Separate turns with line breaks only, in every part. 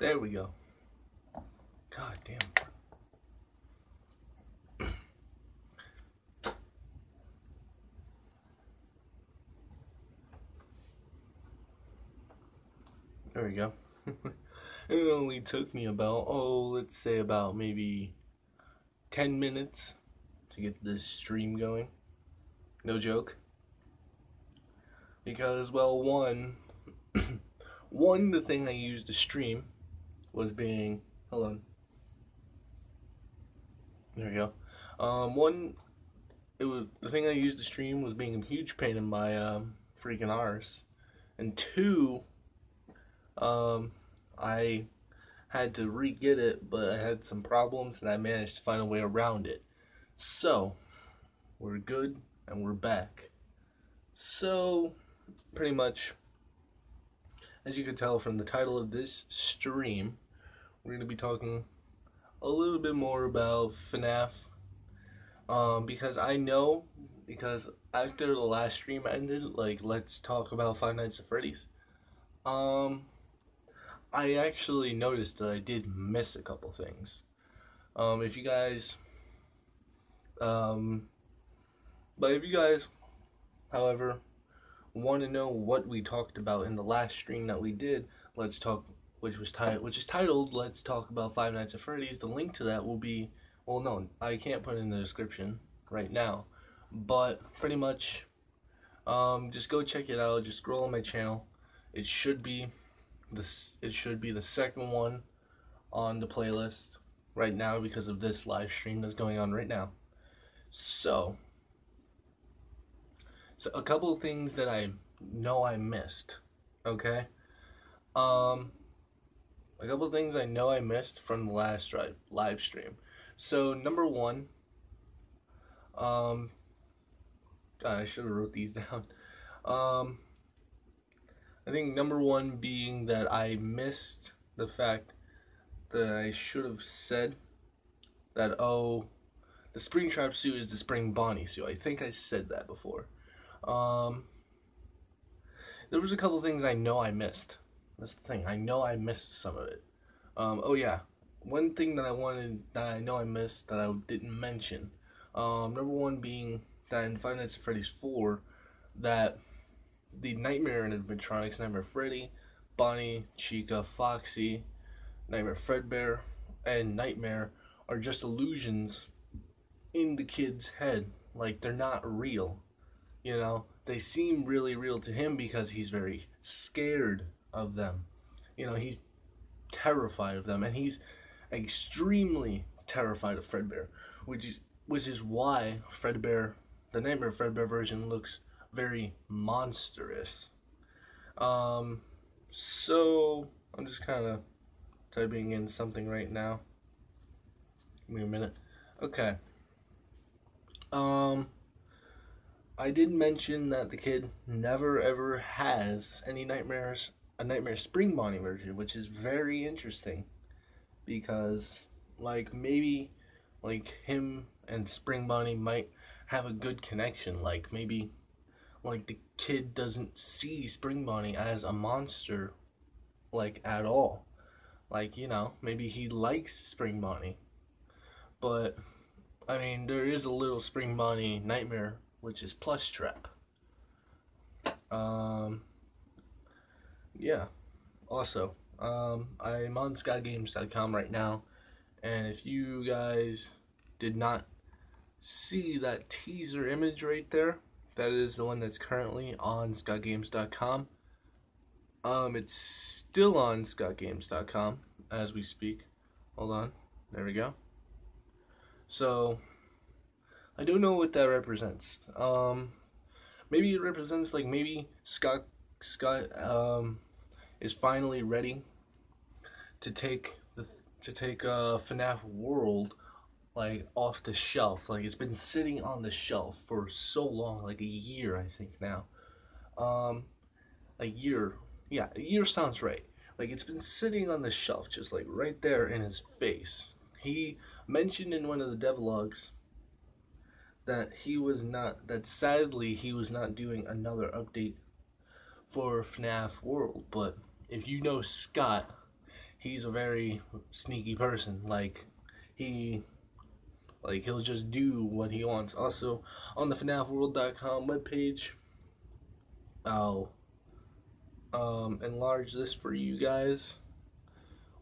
There we go. God damn. There we go. It only took me about, let's say about maybe 10 minutes to get this stream going. No joke. Because, well, the thing I used to stream was being, hold on. There we go. The thing I used to stream was being a huge pain in my freaking arse, and two, I had to re-get it, but I had some problems and I managed to find a way around it. So we're good and we're back. So pretty much, as you can tell from the title of this stream, we're going to be talking a little bit more about FNAF. Because after the last stream ended, like, let's talk about Five Nights at Freddy's. I actually noticed that I did miss a couple things. If you guys, however, want to know what we talked about in the last stream that we did, which is titled "Let's Talk About Five Nights at Freddy's." The link to that will be, well, no, I can't put it in the description right now, but pretty much, just go check it out. Just scroll on my channel. It should be the second one on the playlist right now because of this live stream that's going on right now. So a couple of things that I know I missed. Okay. A couple of things I know I missed from the last live stream. So number one, God, I should have wrote these down. I think number one being that I missed the fact that I should have said that, the Springtrap suit is the Spring Bonnie suit. I think I said that before. There was a couple things I know I missed. That's the thing. I know I missed some of it. One thing that I know I missed that I didn't mention. Number one being that in Five Nights at Freddy's 4, that the Nightmare animatronics, Nightmare Freddy, Bonnie, Chica, Foxy, Nightmare Fredbear, and Nightmare are just illusions in the kid's head. Like, they're not real. You know, they seem really real to him because he's very scared of them. You know, he's terrified of them, and he's extremely terrified of Fredbear, which is why Fredbear, the Nightmare Fredbear version, looks very monstrous. So I'm just kind of typing in something right now. Give me a minute. Okay. I did mention that the kid never ever has any a Nightmare Spring Bonnie version, which is very interesting because, like, maybe, like, him and Spring Bonnie might have a good connection. Like, maybe, like, the kid doesn't see Spring Bonnie as a monster, like, at all. Like, you know, maybe he likes Spring Bonnie. But, I mean, there is a little Spring Bonnie nightmare, which is Plush Trap. Yeah. Also, I'm on ScottGames.com right now, and if you guys did not see that teaser image right there, that is the one that's currently on ScottGames.com. It's still on ScottGames.com as we speak. Hold on. There we go. So, I don't know what that represents. Maybe it represents, like, maybe Scott is finally ready to take FNAF World, like, off the shelf. Like, it's been sitting on the shelf for so long, like a year, I think now. A year. Yeah, a year sounds right. Like, it's been sitting on the shelf, just like right there in his face. He mentioned in one of the devlogs that sadly he was not doing another update for FNAF World. But if you know Scott, he's a very sneaky person. He he'll just do what he wants. Also, on the fnafworld.com webpage, I'll enlarge this for you guys.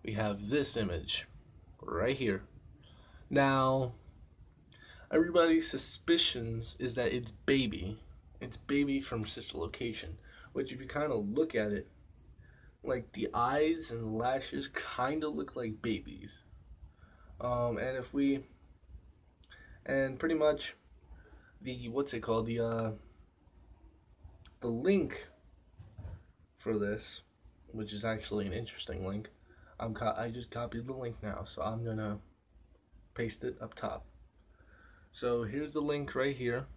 We have this image right here. Now, everybody's suspicions is that it's Baby. It's Baby from Sister Location, which if you kind of look at it, like the eyes and lashes kind of look like Baby's. And if we, and pretty much the, what's it called, the link for this, which is actually an interesting link. I just copied the link now, so I'm gonna paste it up top. So here's the link right here,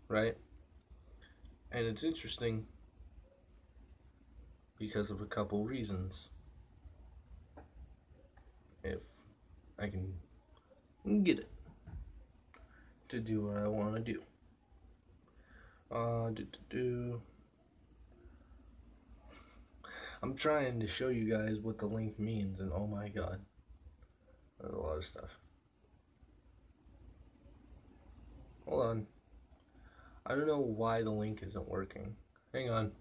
right? And it's interesting because of a couple reasons. If I can get it to do what I want to do. I'm trying to show you guys what the link means, and oh my god, there's a lot of stuff. Hold on. I don't know why the link isn't working. Hang on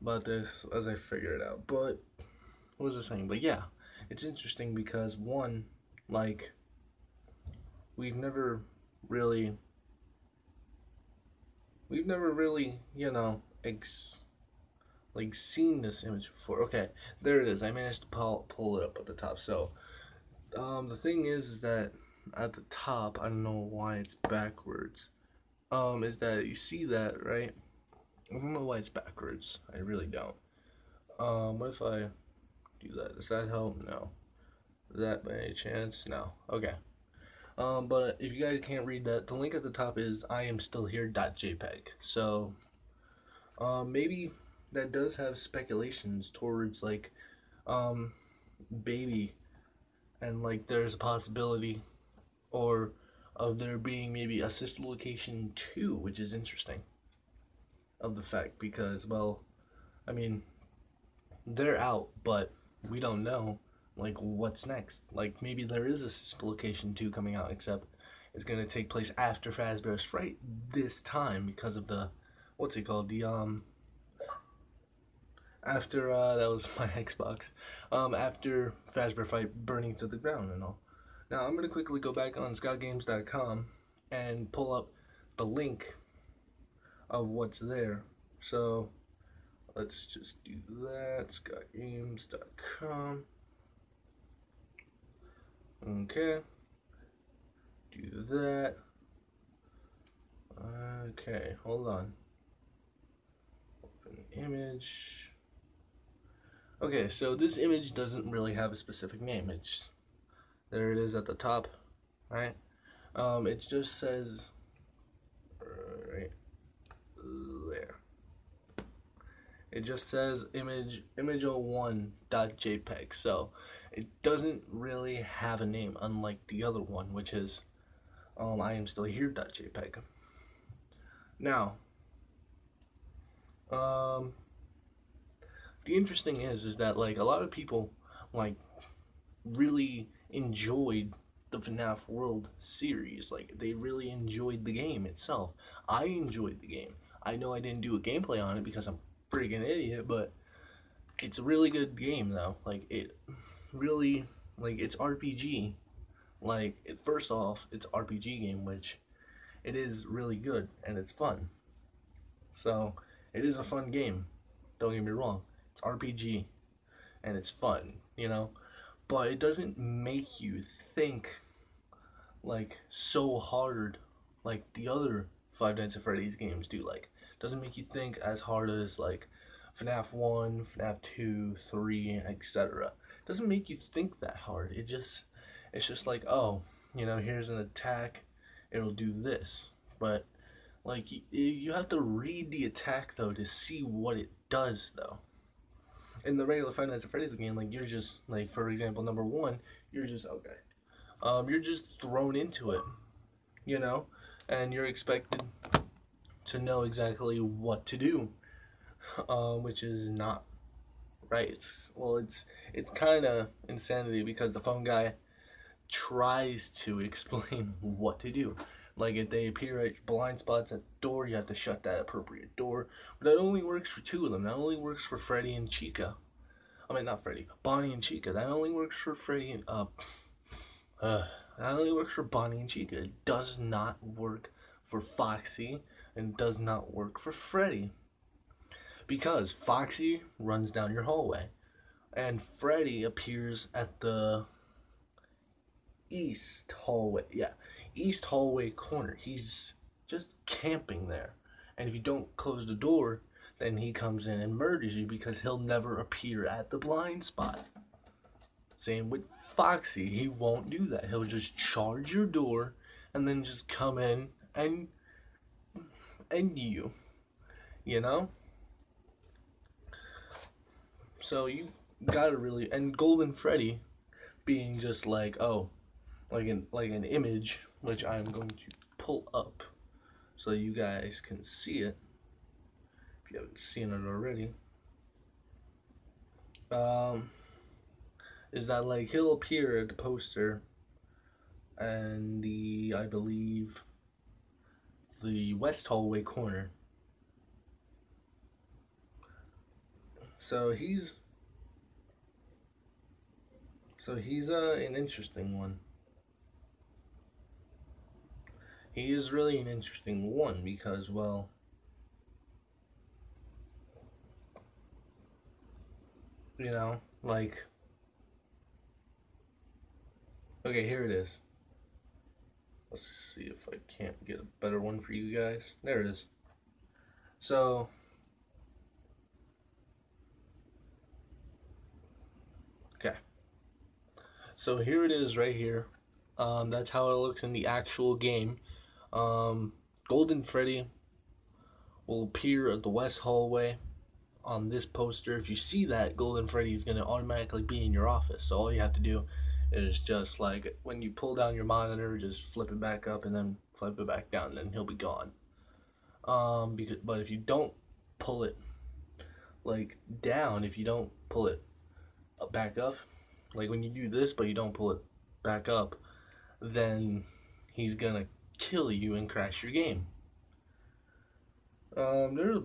about this as I figure it out. But what was I saying? But yeah, it's interesting because one, like, we've never really, you know, seen this image before. Okay, there it is. I managed to pull it up at the top. So, the thing is that at the top, I don't know why it's backwards. Is that you see that, right? I don't know why it's backwards. I really don't. What if I do that? Does that help? No. Is that by any chance? No. Okay. But if you guys can't read that, the link at the top is iamstillhere.jpg. So, maybe that does have speculations towards, like, Baby, and, like, there's a possibility, or of there being maybe a Sister Location 2, which is interesting, of the fact, because, well, I mean, they're out, but we don't know, like, what's next. Like, maybe there is a Sister Location 2 coming out, except it's gonna take place after Fazbear's Fright this time, because of the, what's it called, the, after, that was my Xbox, after Fazbear Fright burning to the ground and all. Now, I'm gonna quickly go back on scottgames.com and pull up the link of what's there. So, let's just do that, scottgames.com. Okay, do that. Okay, hold on. Open image. Okay, so this image doesn't really have a specific name. It's, there it is at the top, right? It just says right there. It just says image01.jpg. So it doesn't really have a name, unlike the other one, which is iamstillhere.jpg. Now, the interesting is that, like, a lot of people, like, really enjoyed the FNAF World series. Like, they really enjoyed the game itself. I enjoyed the game. I know I didn't do a gameplay on it because I'm a freaking idiot, but it's a really good game, though. Like, it really, like, it's RPG. Like, first off, it's RPG game, which it is really good, and it's fun. So, it is a fun game. Don't get me wrong. It's RPG, and it's fun, you know? But it doesn't make you think, like, so hard like the other Five Nights at Freddy's games do. Like, it doesn't make you think as hard as, like, FNAF 1, FNAF 2, 3, etc. It doesn't make you think that hard. It's just like, oh, you know, here's an attack, it'll do this. But, like, you have to read the attack, though, to see what it does, though. In the regular Five Nights at Freddy's game, like, you're just, like, for example, number 1, you're just, okay. You're just thrown into it, you know? And you're expected to know exactly what to do, which is not right? It's kind of insanity because the phone guy tries to explain what to do. Like if they appear at blind spots at the door, you have to shut that appropriate door. But that only works for two of them. That only works for Freddy and Chica. I mean, not Freddy, Bonnie and Chica. That only works for Freddy and that only works for Bonnie and Chica. It does not work for Foxy and does not work for Freddy because Foxy runs down your hallway and Freddy appears at the east hallway. Yeah, east hallway corner. He's just camping there. And if you don't close the door, then he comes in and murders you because he'll never appear at the blind spot. Same with Foxy. He won't do that. He'll just charge your door and then just come in and you know? So you gotta really, and Golden Freddy being just like, oh, like an image, which I'm going to pull up so you guys can see it if you haven't seen it already. Is that like he'll appear at the poster and I believe the west hallway corner. So he's an interesting one. He is really an interesting one because, well, like, okay, here it is. Let's see if I can't get a better one for you guys. There it is. So, okay. So here it is right here. That's how it looks in the actual game. Golden Freddy will appear at the west hallway on this poster. If you see that, Golden Freddy is going to automatically be in your office. So all you have to do is just like when you pull down your monitor, just flip it back up and then flip it back down, and then he'll be gone. But if you don't pull it like down, if you don't pull it back up, like when you do this but you don't pull it back up, then he's gonna kill you and crash your game. There's a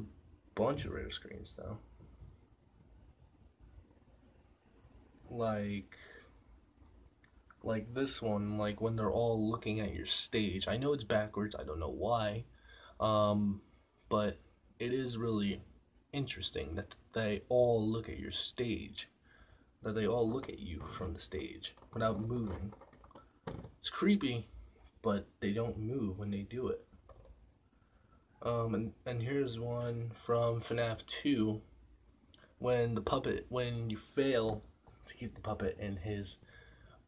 bunch of rare screens though. Like this one, like when they're all looking at your stage. I know it's backwards, I don't know why. But it is really interesting that they all look at your stage. That they all look at you from the stage without moving. It's creepy, but they don't move when they do it. And here's one from FNAF 2 when you fail to keep the puppet in his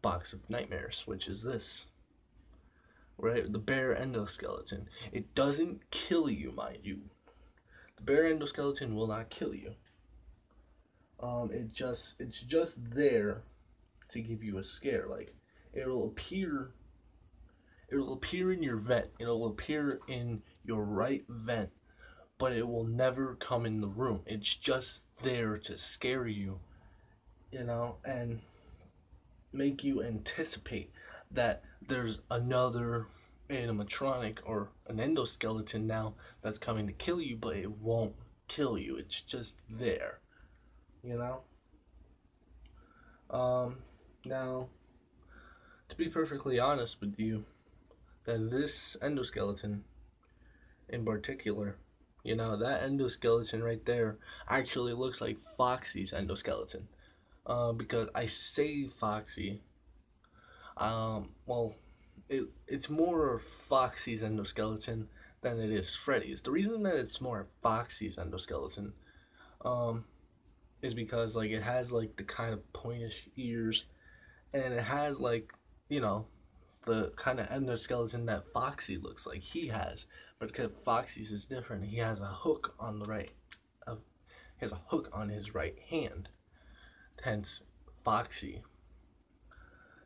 box of nightmares, which is this. Right? The bear endoskeleton. It doesn't kill you, mind you. The bear endoskeleton will not kill you. It's just there to give you a scare. Like it'll appear in your vent. It'll appear in your right vent, but it will never come in the room. It's just there to scare you, and make you anticipate that there's another animatronic or an endoskeleton now that's coming to kill you, but it won't kill you. It's just there, Now, to be perfectly honest with you, that this endoskeleton in particular, that endoskeleton right there actually looks like Foxy's endoskeleton. Because I say Foxy, it's more Foxy's endoskeleton than it is Freddy's. The reason that it's more Foxy's endoskeleton, is because like it has like the kind of pointish ears, and it has like the kind of endoskeleton that Foxy looks like he has, but because Foxy's is different, he has a hook on the right, he has a hook on his right hand, hence Foxy.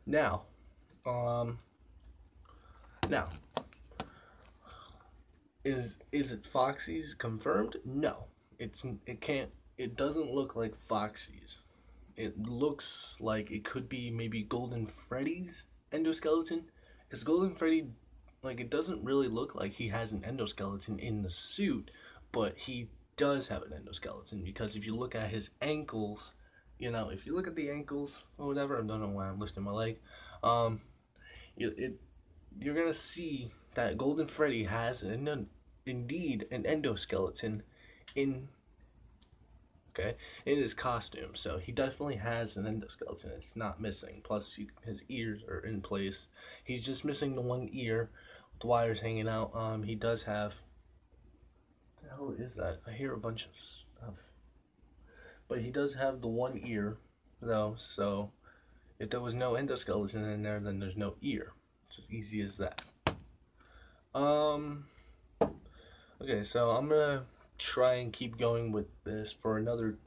Now, is it Foxy's confirmed? No, it can't it doesn't look like Foxy's. It looks like it could be maybe Golden Freddy's endoskeleton, because Golden Freddy, like, it doesn't really look like he has an endoskeleton in the suit, but he does have an endoskeleton, because if you look at his ankles, if you look at the ankles or whatever, I don't know why I'm lifting my leg, um, you're gonna see that Golden Freddy has indeed an endoskeleton in okay, in his costume. So he definitely has an endoskeleton. It's not missing. Plus, his ears are in place. He's just missing the one ear with the wires hanging out. He does have. What the hell is that? I hear a bunch of stuff. But he does have the one ear, though. So if there was no endoskeleton in there, then there's no ear. It's as easy as that. Okay, so I'm gonna try and keep going with this for another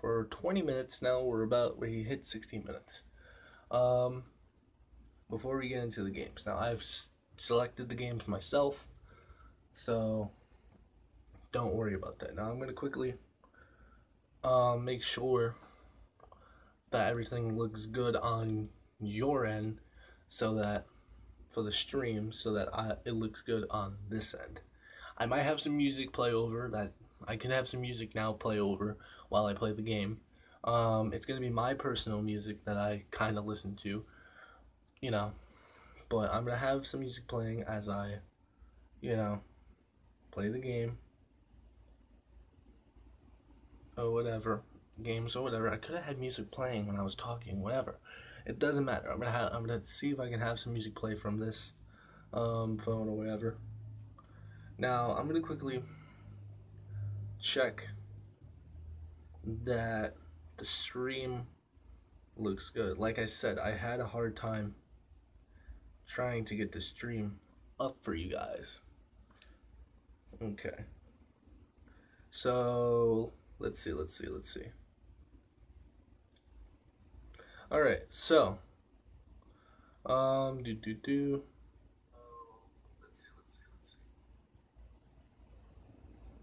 for 20 minutes. Now we hit 16 minutes. Before we get into the games, now I've selected the games myself, so don't worry about that. Now I'm gonna quickly make sure that everything looks good on your end, so that for the stream, so that it looks good on this end. I might have some music play over that. I can have some music now play over while I play the game. It's gonna be my personal music that I kind of listen to, but I'm gonna have some music playing as I, play the game or whatever, games or whatever. I could have had music playing when I was talking, whatever. It doesn't matter. I'm gonna see if I can have some music play from this phone or whatever. Now I'm gonna quickly check that the stream looks good. Like I said, I had a hard time trying to get the stream up for you guys. Okay. So let's see. All right. So Let's see.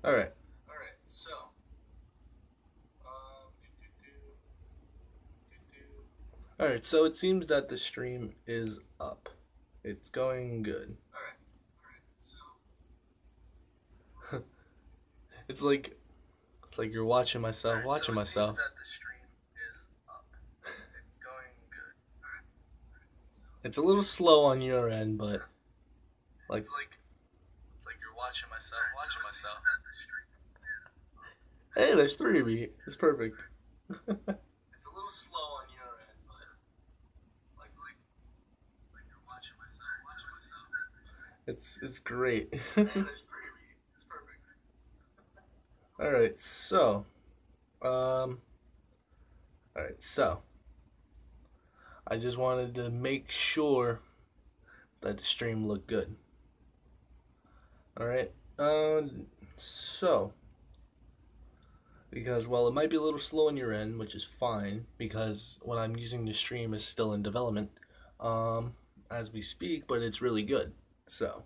All right. So All right, so it seems that the stream is up. It's going good. All right. So it's like you're watching myself, watching myself. It seems that the stream is up. It's going good. All right. So it's a little slow on your end, but it's like you're watching myself, watching myself. Hey, there's three of me. It's perfect. It's a little slow on your end, but it's like you're watching myself, watching myself. It's great. Hey, there's three of me. It's perfect. All right, so I just wanted to make sure that the stream looked good. All right. So because while it might be a little slow on your end, which is fine, because what I'm using to stream is still in development as we speak, but it's really good. So,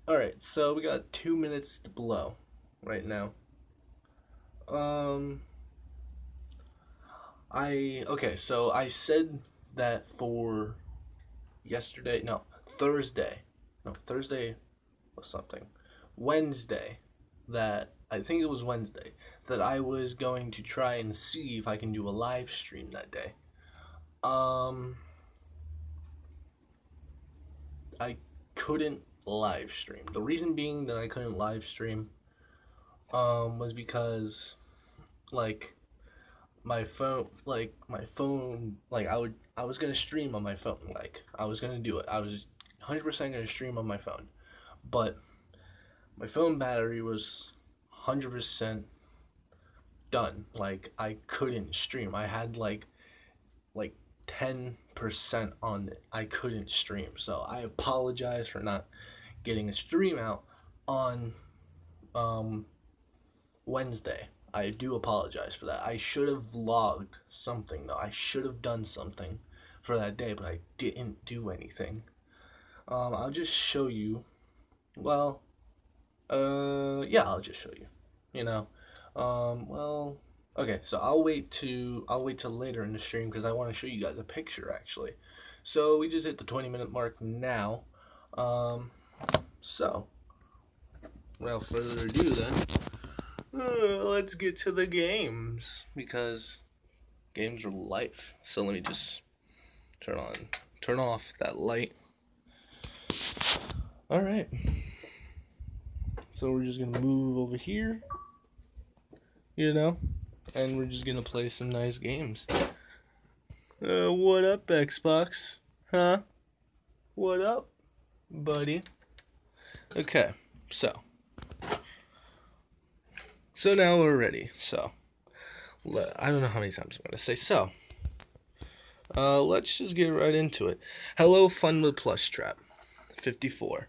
all right, so we got 2 minutes to blow right now. So I said that for Thursday was something. Wednesday, that I think it was Wednesday, that I was going to try and see if I can do a live stream that day. I couldn't live stream. The reason being that I couldn't live stream was because my phone, I was gonna stream on my phone. I was gonna do it. I was 100% gonna stream on my phone, but my phone battery was 100% done. I couldn't stream. I had like 10% on it. I couldn't stream. So I apologize for not getting a stream out on Wednesday. I do apologize for that. I should have vlogged something though. I should have done something for that day, but I didn't do anything. I'll just show you. Well, yeah, I'll just show you. Well, okay, so I'll wait till later in the stream because I want to show you guys a picture actually. So we just hit the 20-minute mark now. Um, so without further ado, then let's get to the games because games are life. So let me just turn off that light. All right. So we're just gonna move over here, and we're just gonna play some nice games. What up, Xbox? Huh? What up, buddy? Okay, so now we're ready. So I don't know how many times I'm gonna say so. Let's just get right into it. Hello, Fun with Plush Trap, 54.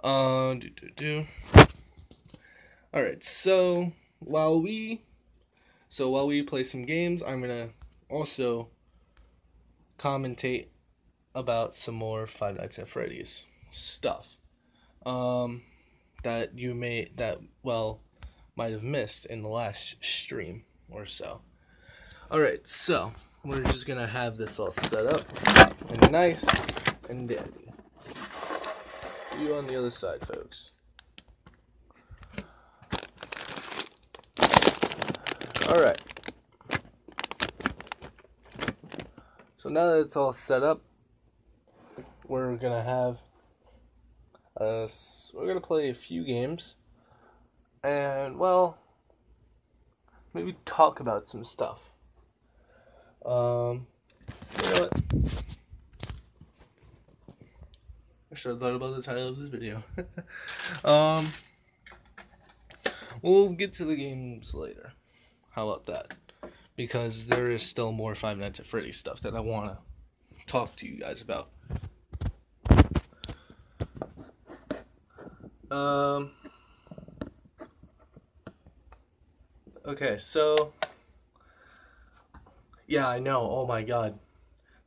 All right. So while we play some games, I'm gonna also commentate about some more Five Nights at Freddy's stuff. That you might have missed in the last stream or so. All right. So we're just gonna have this all set up and nice and dandy. You on the other side, folks. All right. So now that it's all set up, we're gonna have we're gonna play a few games, and maybe talk about some stuff. You know what? I should have thought about the title of this video. We'll get to the games later. How about that? Because there is still more Five Nights at Freddy's stuff that I want to talk to you guys about. Okay, so yeah, I know. Oh my god.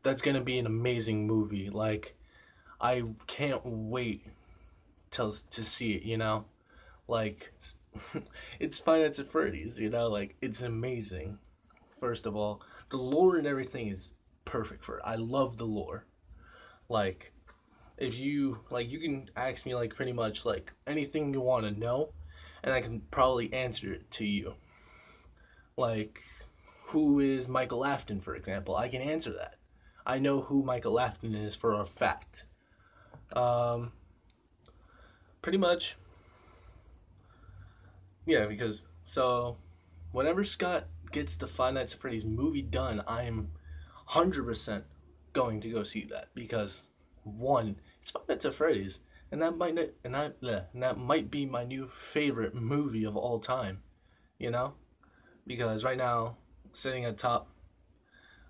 That's going to be an amazing movie. Like, I can't wait to see it, Like, it's Five Nights at Freddy's, Like, it's amazing. First of all, the lore and everything is perfect for it. I love the lore. Like, if you can ask me, like, pretty much, like, anything you want to know, and I can probably answer it to you. Like, who is Michael Afton, for example? I can answer that. I know who Michael Afton is for a fact. Pretty much. Yeah, because, so, whenever Scott gets the Five Nights at Freddy's movie done, I am 100% going to go see that. Because, one, it's Five Nights at Freddy's, and that might be my new favorite movie of all time, Because right now, sitting at top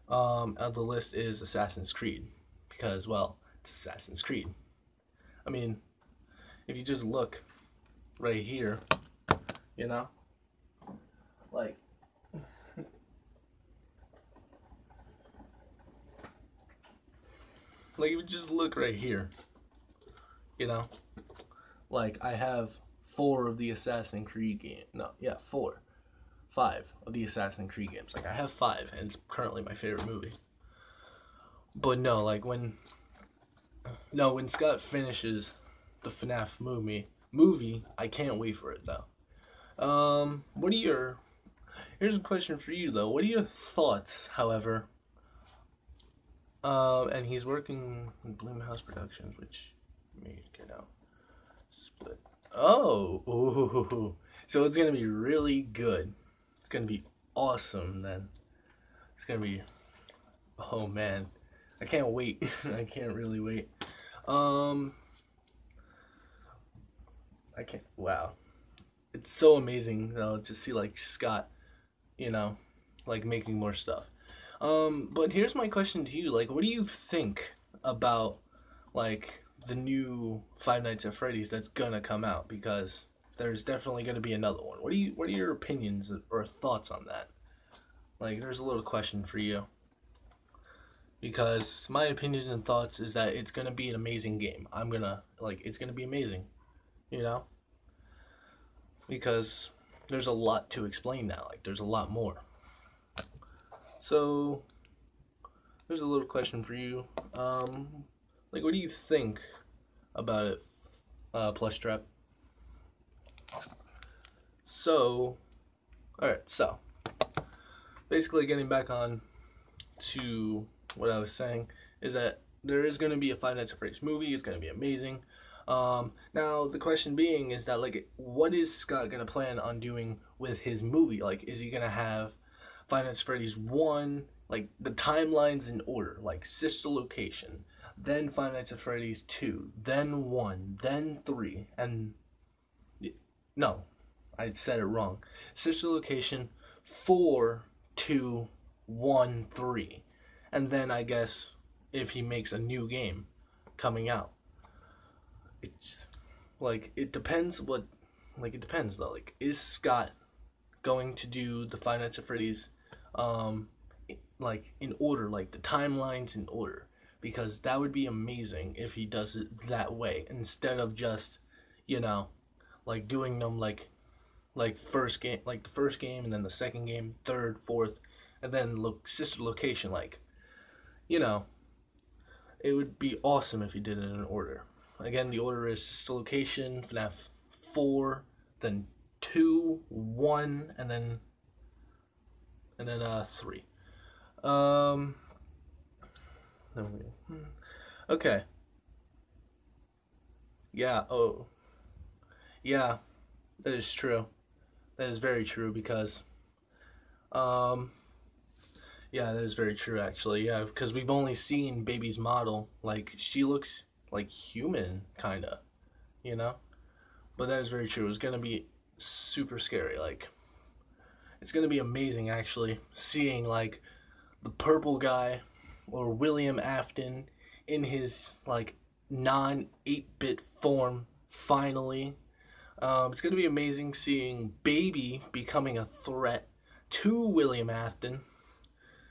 of the list is Assassin's Creed. Because, well, it's Assassin's Creed. I mean, if you just look right here, like, if you just look right here, like, I have 4 of the Assassin's Creed games. No, yeah, 5 of the Assassin's Creed games. Like, I have 5, and it's currently my favorite movie. But no, like, when Scott finishes the FNAF movie, I can't wait for it, though. Here's a question for you, though. What are your thoughts, however? And he's working in Bloomhouse Productions, which made it out. Split. Oh, ooh. So it's gonna be really good. It's gonna be awesome, then. It's gonna be, oh man, I can't wait. I can't really wait. I can't. Wow, it's so amazing though to see like Scott, like making more stuff. But here's my question to you: like, what do you think about like the new Five Nights at Freddy's that's gonna come out? Because there's definitely gonna be another one. What are your opinions or thoughts on that? Like, there's a little question for you. Because my opinions and thoughts is that it's gonna be an amazing game. It's gonna be amazing, Because there's a lot to explain now. Like, there's a lot more. So, there's a little question for you. Like, what do you think about it, Plush Trap? So, alright, so, basically getting back on to what I was saying, is that there is going to be a Five Nights at Freddy's movie. It's going to be amazing. Now, the question being is that, like, what is Scott going to plan on doing with his movie? Like, is he going to have Five Nights at Freddy's 1, like, the timelines in order, like, Sister Location, then Five Nights at Freddy's 2, then 1, then 3, and, no, I said it wrong. Sister Location, 4, 2, 1, 3. And then, I guess, if he makes a new game coming out. It's like, it depends what, like, it depends though. Like, is Scott going to do the Five Nights at Freddy's like in order, like the timelines in order? Because that would be amazing if he does it that way, instead of just, you know, like doing them like first game, like the first game, and then the second game, third, fourth, and then look, Sister Location. Like, you know, it would be awesome if he did it in order. Again, the order is Sister Location, FNAF 4, then 2, 1, and then 3. Okay. Yeah, oh. Yeah, that is true. That is very true because yeah, that is very true actually. Yeah, because we've only seen Baby's model. Like, she looks like human kind of, you know? But that is very true. It's going to be super scary. Like, it's going to be amazing actually seeing like the purple guy, or William Afton, in his like non 8-bit form finally. It's going to be amazing seeing Baby becoming a threat to William Afton.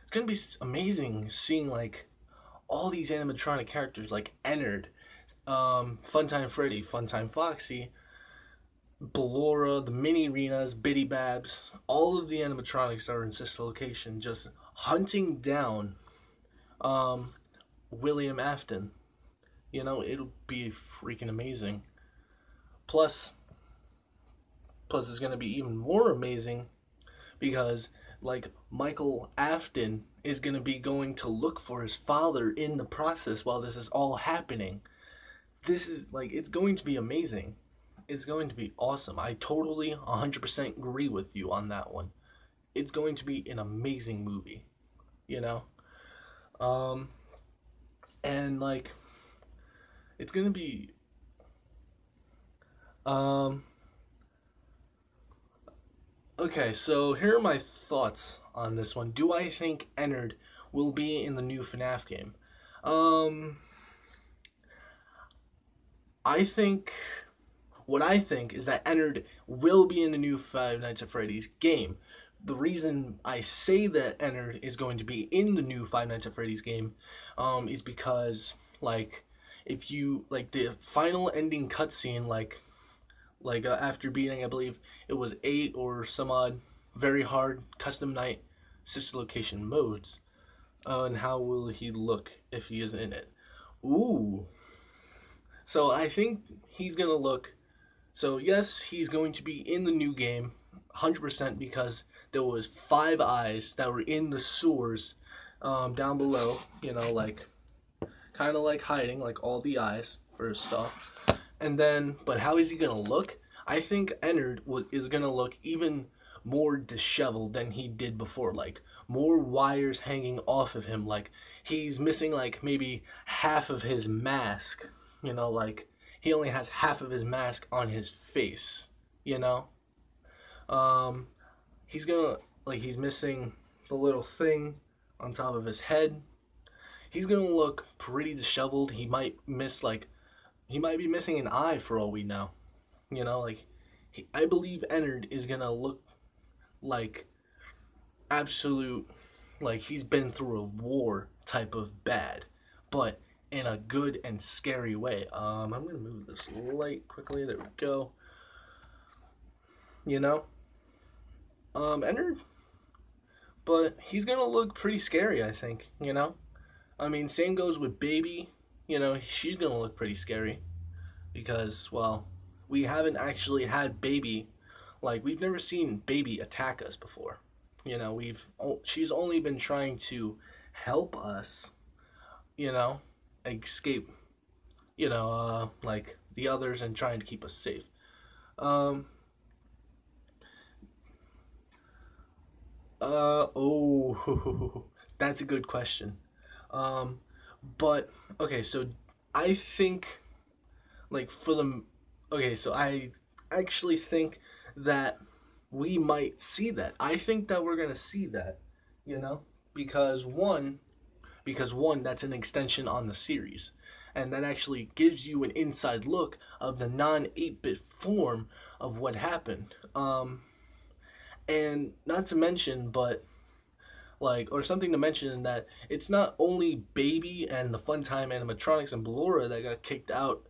It's going to be amazing seeing like all these animatronic characters like Ennard, Funtime Freddy, Funtime Foxy, Ballora, the Mini Renas, Biddy Babs, all of the animatronics that are in Sister Location just hunting down William Afton. You know, it'll be freaking amazing. Plus it's going to be even more amazing because, like, Michael Afton is going to be going to look for his father in the process while this is all happening. This is, like, it's going to be amazing. It's going to be awesome. I totally 100% agree with you on that one. It's going to be an amazing movie, you know? And, like, it's going to be, okay, so here are my thoughts on this one. Do I think Ennard will be in the new FNAF game? What I think is that Ennard will be in the new Five Nights at Freddy's game. The reason I say that Ennard is going to be in the new Five Nights at Freddy's game, is because, like, if you, like, the final ending cutscene, after beating, I believe it was 8 or some odd very hard custom night Sister Location modes, and how will he look if he is in it? Ooh. So I think he's gonna look, so yes, he's going to be in the new game 100%, because there was 5 eyes that were in the sewers down below, you know, like kind of like hiding, like all the eyes for his stuff. And then, but how is he gonna look? I think Ennard is gonna look even more disheveled than he did before. Like, more wires hanging off of him. Like, he's missing like maybe half of his mask. You know, like he only has half of his mask on his face. You know, he's gonna, like, he's missing the little thing on top of his head. He's gonna look pretty disheveled. He might be missing an eye for all we know. You know, like, I believe Ennard is gonna look like absolute, like he's been through a war type of bad, but in a good and scary way. I'm gonna move this light quickly. There we go. You know, Ennard, but he's gonna look pretty scary, I think. I mean, same goes with Baby. She's gonna look pretty scary because, well, we haven't actually had Baby. Like, we've never seen Baby attack us before. She's only been trying to help us, you know, escape, like the others and trying to keep us safe. Um, oh, that's a good question. Um, but okay, so I think like for the okay, so I actually think that we might see that. I think that we're gonna see that, you know, because one that's an extension on the series, and that actually gives you an inside look of the non 8-bit form of what happened. And not to mention, but or something to mention that it's not only Baby and the Funtime animatronics and Ballora that got kicked out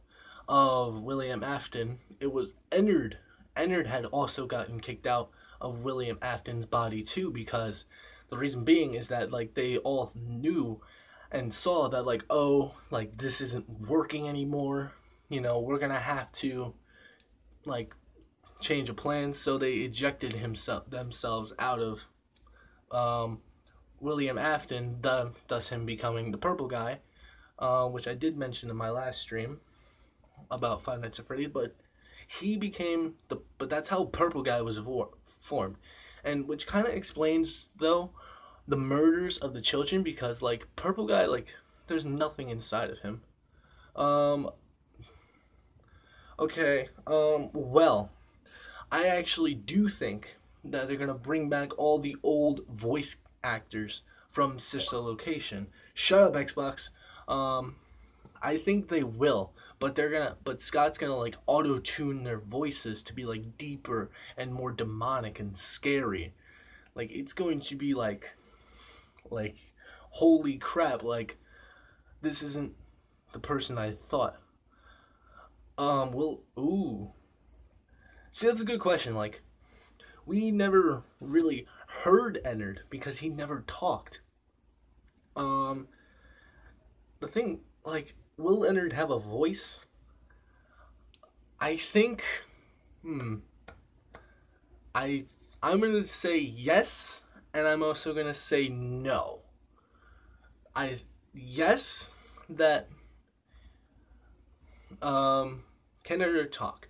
of William Afton. It was Ennard. Ennard had also gotten kicked out of William Afton's body too, because the reason being is that they all knew and saw that this isn't working anymore. We're gonna have to like change of plans. So they ejected themselves out of um, William Afton, thus him becoming the purple guy, which I did mention in my last stream about Five Nights at Freddy, but that's how purple guy was formed, and which kind of explains though the murders of the children, because purple guy, there's nothing inside of him. Um, okay, well, I actually do think that they're gonna bring back all the old voice actors from Sister Location. Shut up, Xbox. Um, I think they will, but Scott's gonna auto tune their voices to be deeper and more demonic and scary. It's going to be like holy crap, this isn't the person I thought. Well, ooh. See, that's a good question. We never really heard Ennard because he never talked. Um, the thing, will Ennard have a voice? I think, hmm, I, I'm gonna say yes, and I'm also gonna say no. Yes, that, can Ennard talk?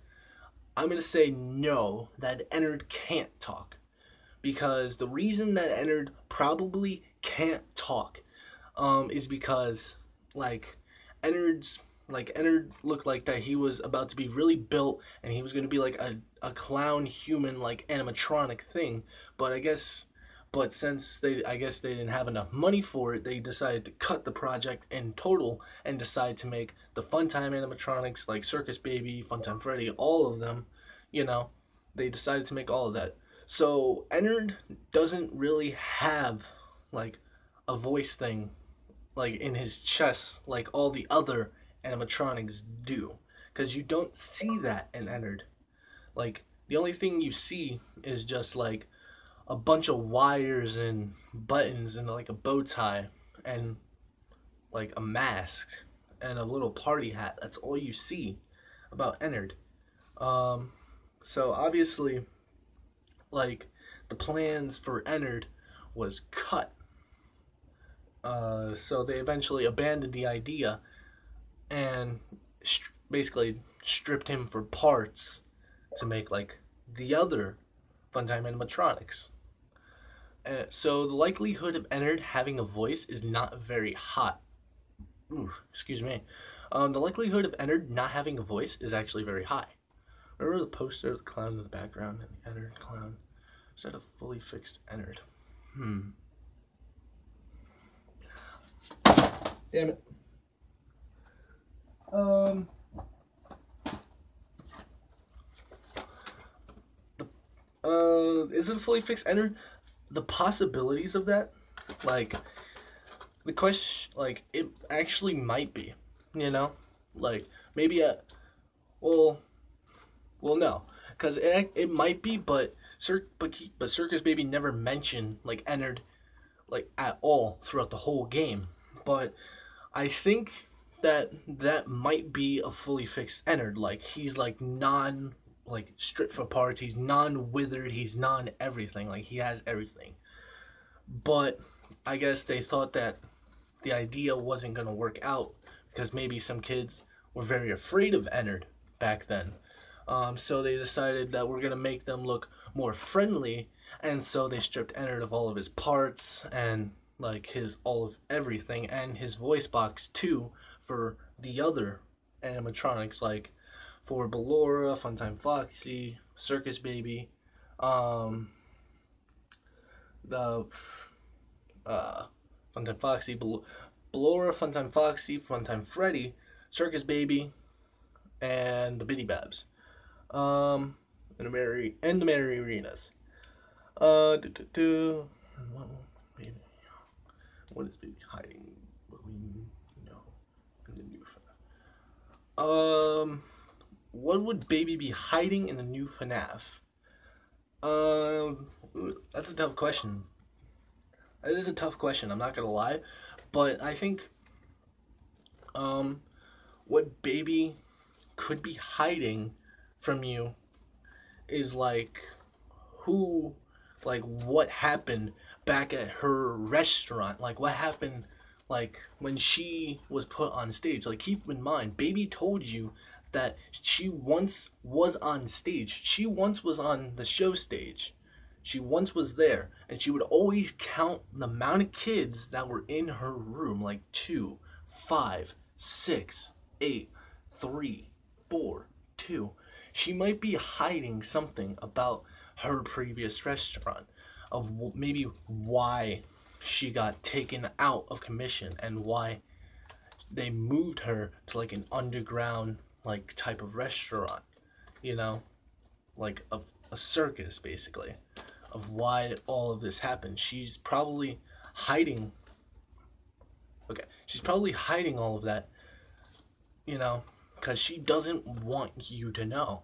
I'm gonna say no, that Ennard can't talk. Because the reason that Ennard probably can't talk is because like Ennard's Ennard looked like that he was about to be really built and he was going to be a clown human animatronic thing, but since I guess they didn't have enough money for it, they decided to cut the project in total and decide to make the Funtime animatronics like Circus Baby, Funtime Freddy, all of them. You know, they decided to make all of that. So Ennard doesn't really have like a voice thing in his chest like all the other animatronics do, because you don't see that in Ennard. The only thing you see is just a bunch of wires and buttons and a bow tie and a mask and a little party hat. That's all you see about Ennard. So obviously, the plans for Ennard was cut. So they eventually abandoned the idea and basically stripped him for parts to make the other Funtime animatronics. So the likelihood of Ennard having a voice is not very high. Ooh, excuse me. The likelihood of Ennard not having a voice is actually very high. Remember the poster of the clown in the background and the Ennard clown? Is that a fully fixed Ennard? Damn it. Is it a fully fixed Ennard? The possibilities of that, the question, it actually might be, maybe well, no, because it might be, but But Circus Baby never mentioned like Ennard like at all throughout the whole game. But I think that might be a fully fixed Ennard. Like he's like non like stripped for parts. He's non withered. He's non everything. Like he has everything. But I guess they thought that the idea wasn't gonna work out because maybe some kids were very afraid of Ennard back then. So they decided that we're gonna make them look more friendly, and so they stripped Ennard of all of his parts and like his all of everything and his voice box too for the other animatronics like for Ballora, Funtime Foxy, Circus Baby, um, the Funtime Foxy, Ballora, Funtime Foxy, Funtime Freddy, Circus Baby, and the Bitty Babs. And the Merry Arenas. Do, do, do. What is Baby hiding? What we know in the new FNAF. What would Baby be hiding in the new FNAF? That's a tough question. It is a tough question. I'm not gonna lie, but I think, what Baby could be hiding from you is like what happened back at her restaurant, like what happened like when she was put on stage. Like keep in mind, Baby told you that she once was on stage. She once was on the show stage. She once was there, and she would always count the amount of kids that were in her room, like 2, 5, 6, 8, 3, 4, 2. She might be hiding something about her previous restaurant, of maybe why she got taken out of commission and why they moved her to like an underground like type of restaurant, you know, like a circus basically, of why all of this happened. She's probably hiding. Okay, she's probably hiding all of that, you know, because she doesn't want you to know.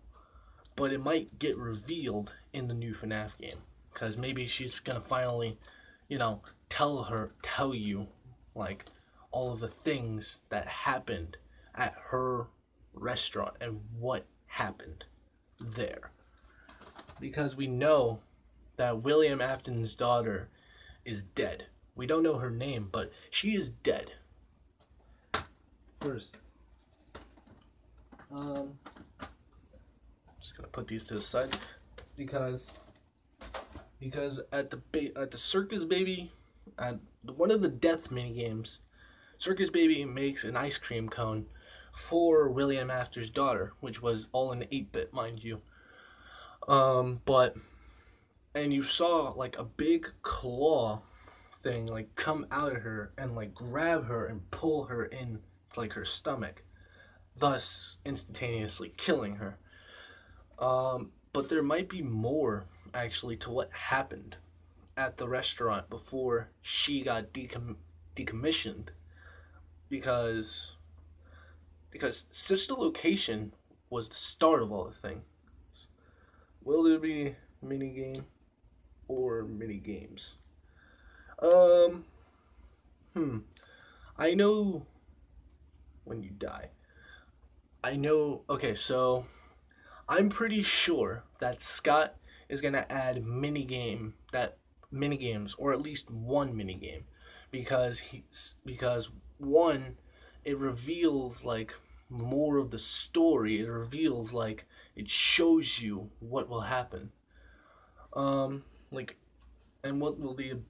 But it might get revealed in the new FNAF game, because maybe she's gonna finally, you know, tell you, like, all of the things that happened at her restaurant and what happened there. Because we know that William Afton's daughter is dead. We don't know her name, but she is dead. First, just gonna put these to the side because at the Circus Baby, at one of the death mini games, Circus Baby makes an ice cream cone for William Afton's daughter, which was all in 8-bit, mind you. And you saw like a big claw thing like come out of her and like grab her and pull her in like her stomach, thus instantaneously killing her. But there might be more actually to what happened at the restaurant before she got decommissioned, because such the location was the start of all the things. Will there be a mini game or mini games? I know when you die. Okay, so I'm pretty sure that Scott is gonna add mini games, or at least one mini game, because one, it reveals like more of the story. It reveals like it shows you what will happen. Like, and what will the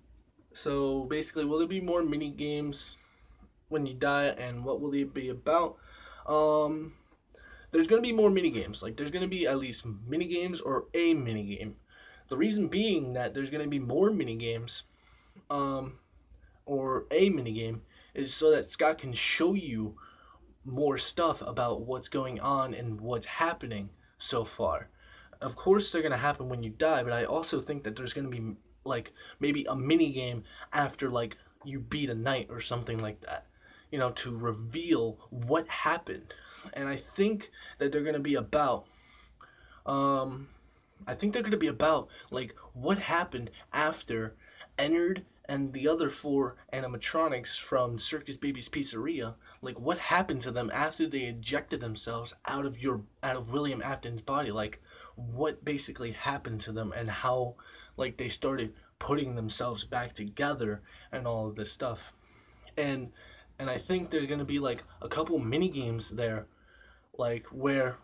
so basically, will there be more mini games when you die, and what will they be about? There's gonna be more mini games. Like there's gonna be at least mini games or a mini game. The reason being that there's gonna be more mini games, or a mini game, is so that Scott can show you more stuff about what's going on and what's happening so far. Of course, they're gonna happen when you die, but I also think that there's gonna be like maybe a mini game after like you beat a night or something like that, you know, to reveal what happened. And I think that they're gonna be about I think they're gonna be about like what happened after Ennard and the other four animatronics from Circus Baby's Pizzeria. Like what happened to them after they ejected themselves out of William Afton's body? Like what basically happened to them and how like they started putting themselves back together and all of this stuff. And and I think there's gonna be like a couple mini games there, like where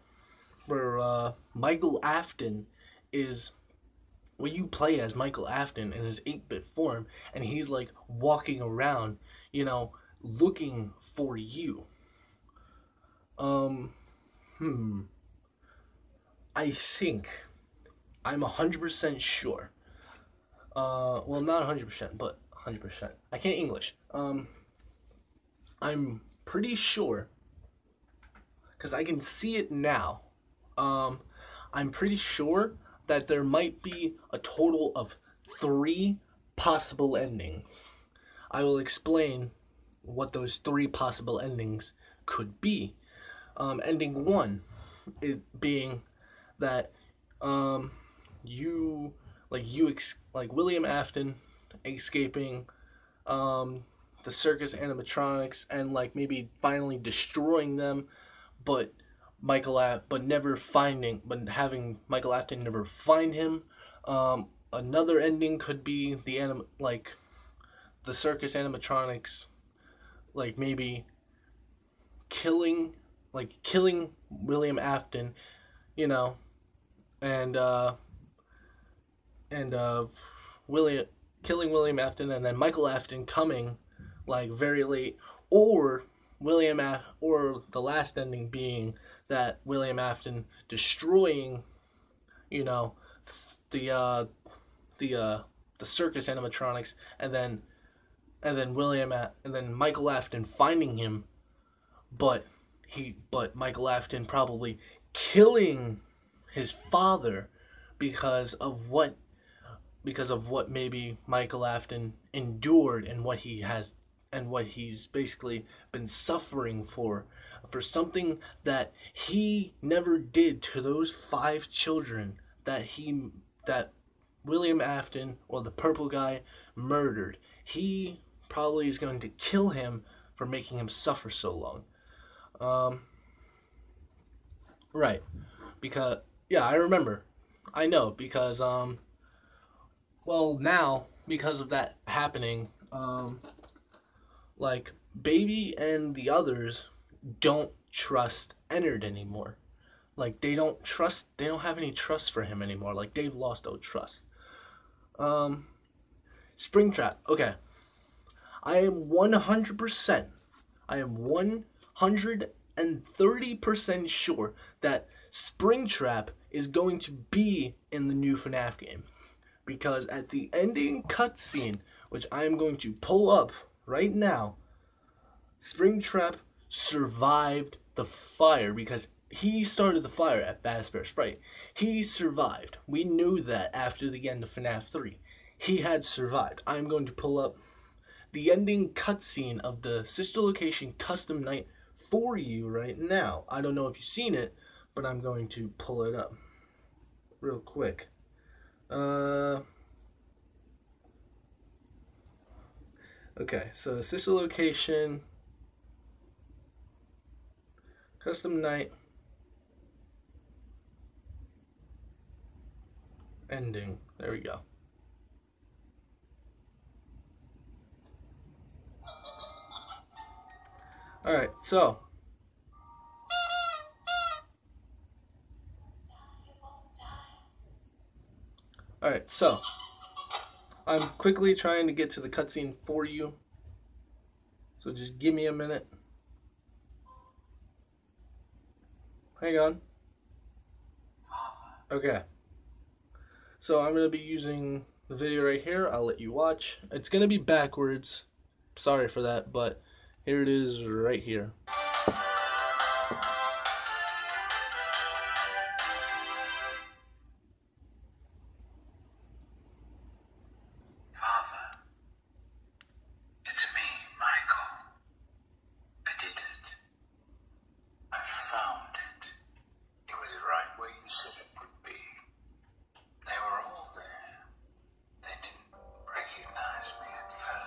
Michael Afton is where you play as Michael Afton in his 8-bit form, and he's like walking around, you know, looking for you. Um, hmm. I think I'm 100% sure. Well, not 100%, but 100%. I can't English. I'm pretty sure because I can see it now. Um, I'm pretty sure that there might be a total of 3 possible endings. I will explain what those 3 possible endings could be. Ending 1, it being that um, you like William Afton escaping um, the circus animatronics and like maybe finally destroying them, but but having Michael Afton never find him. Another ending could be the circus animatronics, like maybe killing killing William Afton, you know, and and William killing William Afton, and then Michael Afton coming like very late, or or the last ending being that William Afton destroying, you know, the uh, the uh, the circus animatronics, and then Michael Afton finding him, but Michael Afton probably killing his father because of what maybe Michael Afton endured and what he's basically been suffering for something that he never did to those 5 children that William Afton, or the purple guy, murdered. He probably is going to kill him for making him suffer so long. Um, right. Because yeah, I remember. I know because well, now because of that happening, like Baby and the others don't trust Ennard anymore. Like they don't have any trust for him anymore. Like they've lost all trust. Um Springtrap. Okay. I am 100%. I am 130% sure that Springtrap is going to be in the new FNAF game. Because at the ending cutscene, which I am going to pull up right now, Springtrap survived the fire because he started the fire at Fazbear's Fright. He survived. We knew that after the end of FNAF 3. He had survived. I'm going to pull up the ending cutscene of the Sister Location Custom Night for you right now. I don't know if you've seen it, but I'm going to pull it up real quick. Okay, so Sister Location Custom Night ending. There we go. Alright, so I'm quickly trying to get to the cutscene for you. So just give me a minute. Hang on. Okay. So I'm going to be using the video right here. I'll let you watch. It's going to be backwards. Sorry for that, but here it is right here.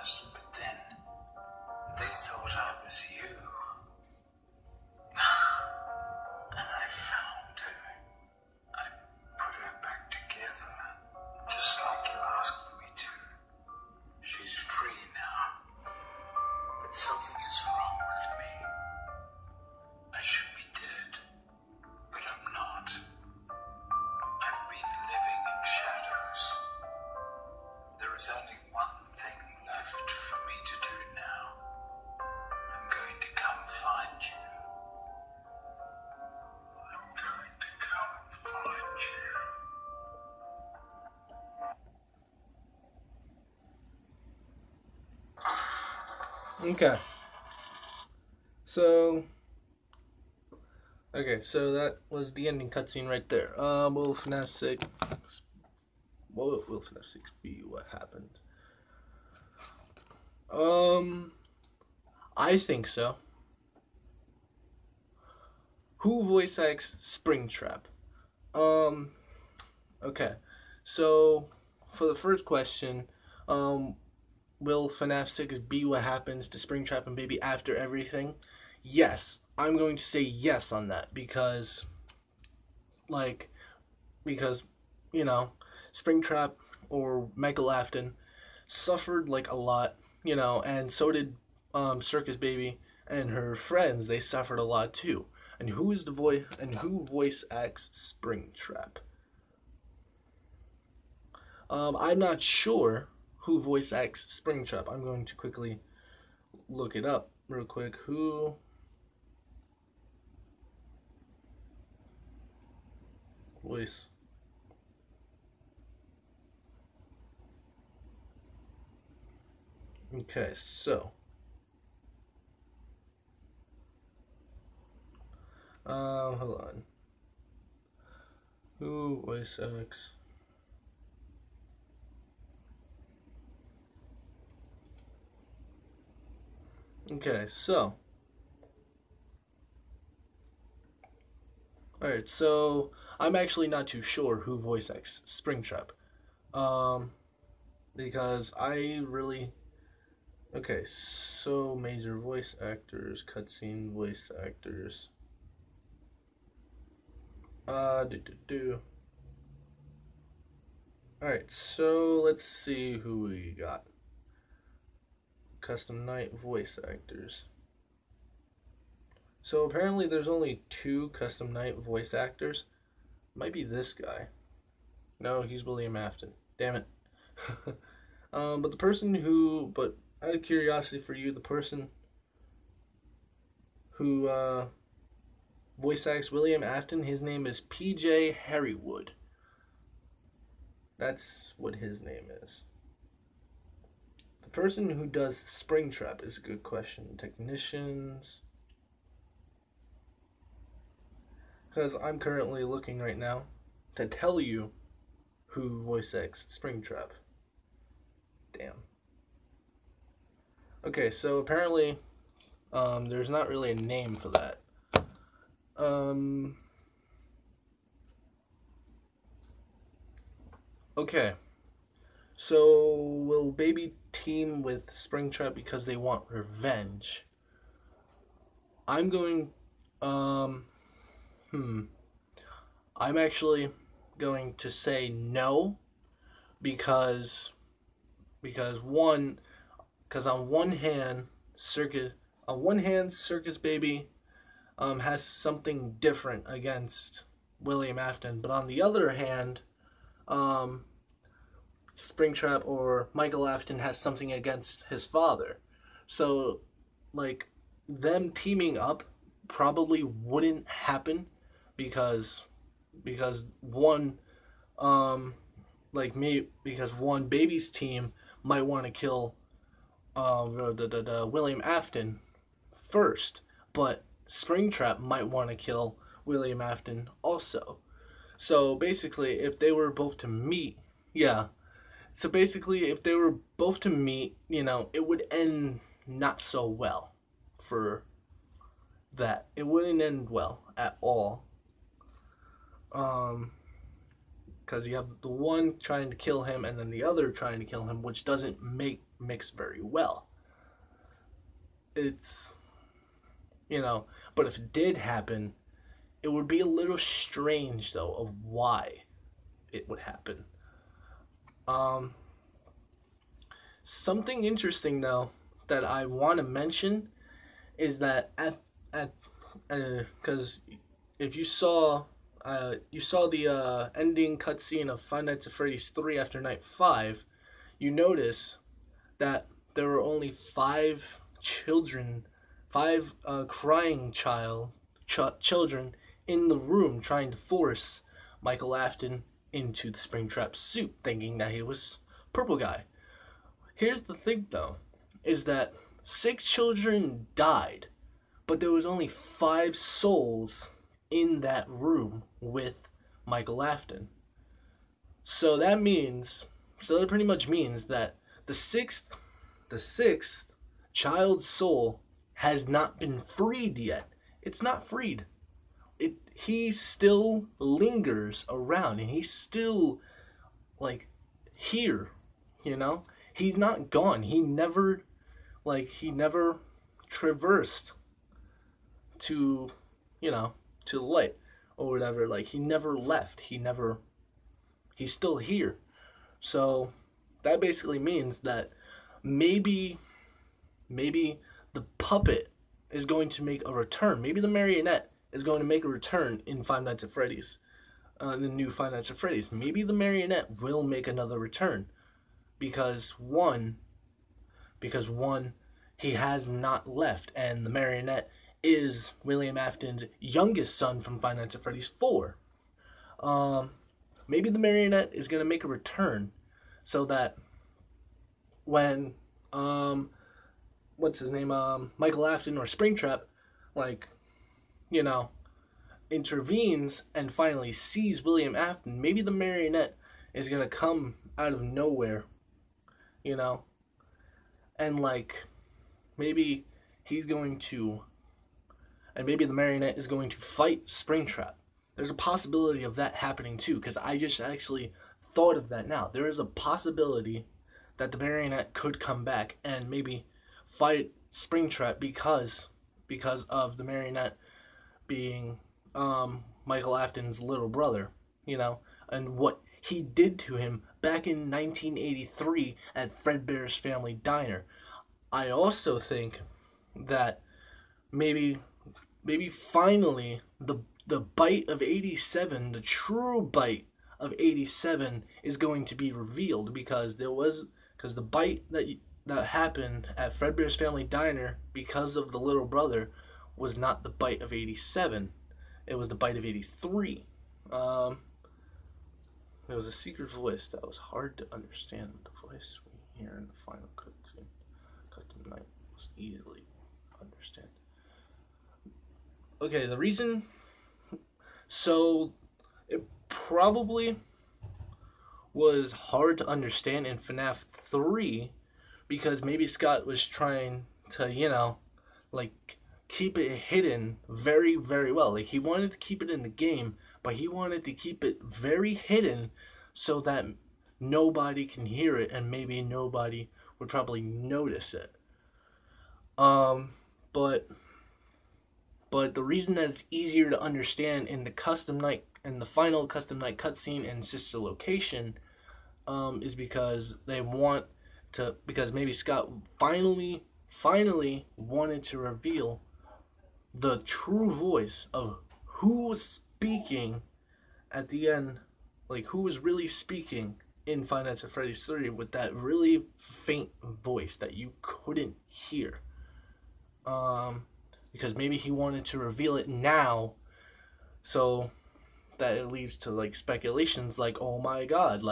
first, but then they thought I was you. And I found her. I put her back together, just like you asked me to. She's free now. But something is wrong with me. I should be dead, but I'm not. I've been living in shadows. There is only one thing left for me to do now. I'm going to come find you. I'm going to come find you.
Okay. So that was the ending cutscene right there. Will FNAF 6... Will FNAF 6 be what happened? I think so. Who voice acts Springtrap? Okay. So, for the first question, will FNAF 6 be what happens to Springtrap and Baby after everything? Yes. I'm going to say yes on that because, you know, Springtrap or Michael Afton suffered, like, a lot, you know, and so did, Circus Baby and her friends. They suffered a lot, too. And who voice acts Springtrap? I'm not sure who voice acts Springtrap. I'm going to quickly look it up real quick. Who voice? Okay, so hold on. Who voice acts? Okay, so alright, so I'm actually not too sure who voice acts Springtrap. Because I really... Okay, so major voice actors, cutscene voice actors. Alright, so let's see who we got. Custom night voice actors. So apparently there's only 2 custom night voice actors. Might be this guy. No, he's William Afton. Damn it. But out of curiosity for you, the person who voice acts William Afton, his name is PJ Harrywood. That's what his name is. The person who does Springtrap is a good question. Technicians. Because I'm currently looking right now to tell you who voice acts Springtrap. Damn. Okay, so apparently there's not really a name for that. Okay. So will Baby team with Springtrap because they want revenge? I'm going I'm actually going to say no because on one hand Circus Baby has something different against William Afton, but on the other hand, Springtrap or Michael Afton has something against his father. So, like, them teaming up probably wouldn't happen because one one Baby's team might want to kill the William Afton first, but Springtrap might want to kill William Afton also. So basically, if they were both to meet, it would end not so well for that. It wouldn't end well at all. Because you have the one trying to kill him and then the other trying to kill him, which doesn't make mix very well. It's, but if it did happen, it would be a little strange though of why it would happen. Um, Something interesting though that I want to mention is that at because if you saw the ending cutscene of Five Nights at Freddy's 3 after night 5, you notice that there were only five crying children in the room trying to force Michael Afton into the Springtrap suit, thinking that he was Purple Guy. Here's the thing, though, is that 6 children died, but there was only 5 souls in that room with Michael Afton. So that pretty much means that the sixth child's soul has not been freed yet. It's not freed. He still lingers around, and he's still like here, you know? He's not gone. He never traversed to, to the light or whatever. Like, he never left. He's still here. So that basically means that maybe the puppet is going to make a return. Maybe the marionette is going to make a return in Five Nights at Freddy's, the new Five Nights at Freddy's. Maybe the marionette will make another return because one, he has not left, and the marionette is William Afton's youngest son from Five Nights at Freddy's 4. Maybe the marionette is gonna make a return, so that when what's his name, Michael Afton or Springtrap, like, intervenes and finally sees William Afton, maybe the marionette is gonna come out of nowhere, and maybe he's going to, and maybe the marionette is going to fight Springtrap. There's a possibility of that happening too, because I just actually thought of that now. There is a possibility that the marionette could come back and maybe fight Springtrap because of the marionette being Michael Afton's little brother, and what he did to him back in 1983 at Fredbear's Family Diner. I also think that maybe finally the bite of 87, the true bite of 87 is going to be revealed, because the bite that happened at Fredbear's Family Diner because of the little brother was not the bite of 87. It was the bite of 83. There was a secret voice that was hard to understand. The voice we hear in the final cutscene. Custom Night was easily understand. Okay, the reason. So, it probably was hard to understand in FNAF 3 because maybe Scott was trying to, keep it hidden very, very well. Like, he wanted to keep it in the game, but he wanted to keep it very hidden so that nobody can hear it and maybe nobody would probably notice it. But the reason that it's easier to understand in the final custom night cutscene and sister location, is because because maybe Scott finally wanted to reveal the true voice of who was speaking at the end, like who was really speaking in Five Nights at Freddy's 3 with that really faint voice that you couldn't hear. Because maybe he wanted to reveal it now, so that it leads to speculations like, oh my god,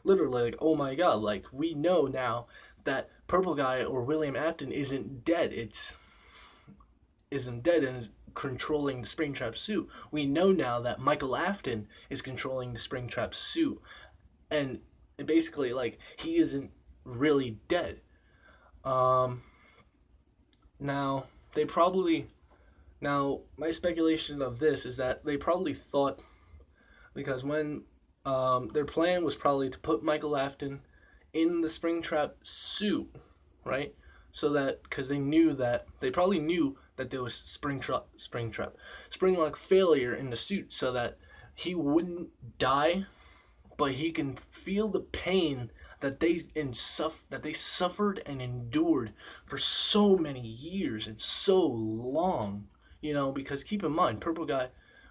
literally oh my god, we know now that Purple Guy or William Afton isn't dead. Isn't dead and is controlling the Springtrap suit. We know now that Michael Afton is controlling the Springtrap suit, and basically he isn't really dead. Now my speculation of this is that they probably thought, because when their plan was probably to put Michael Afton in the Springtrap suit, right? So that because they probably knew that there was spring lock failure in the suit, so that he wouldn't die, but he can feel the pain that they suffered and endured for so many years and so long. Because keep in mind, Purple Guy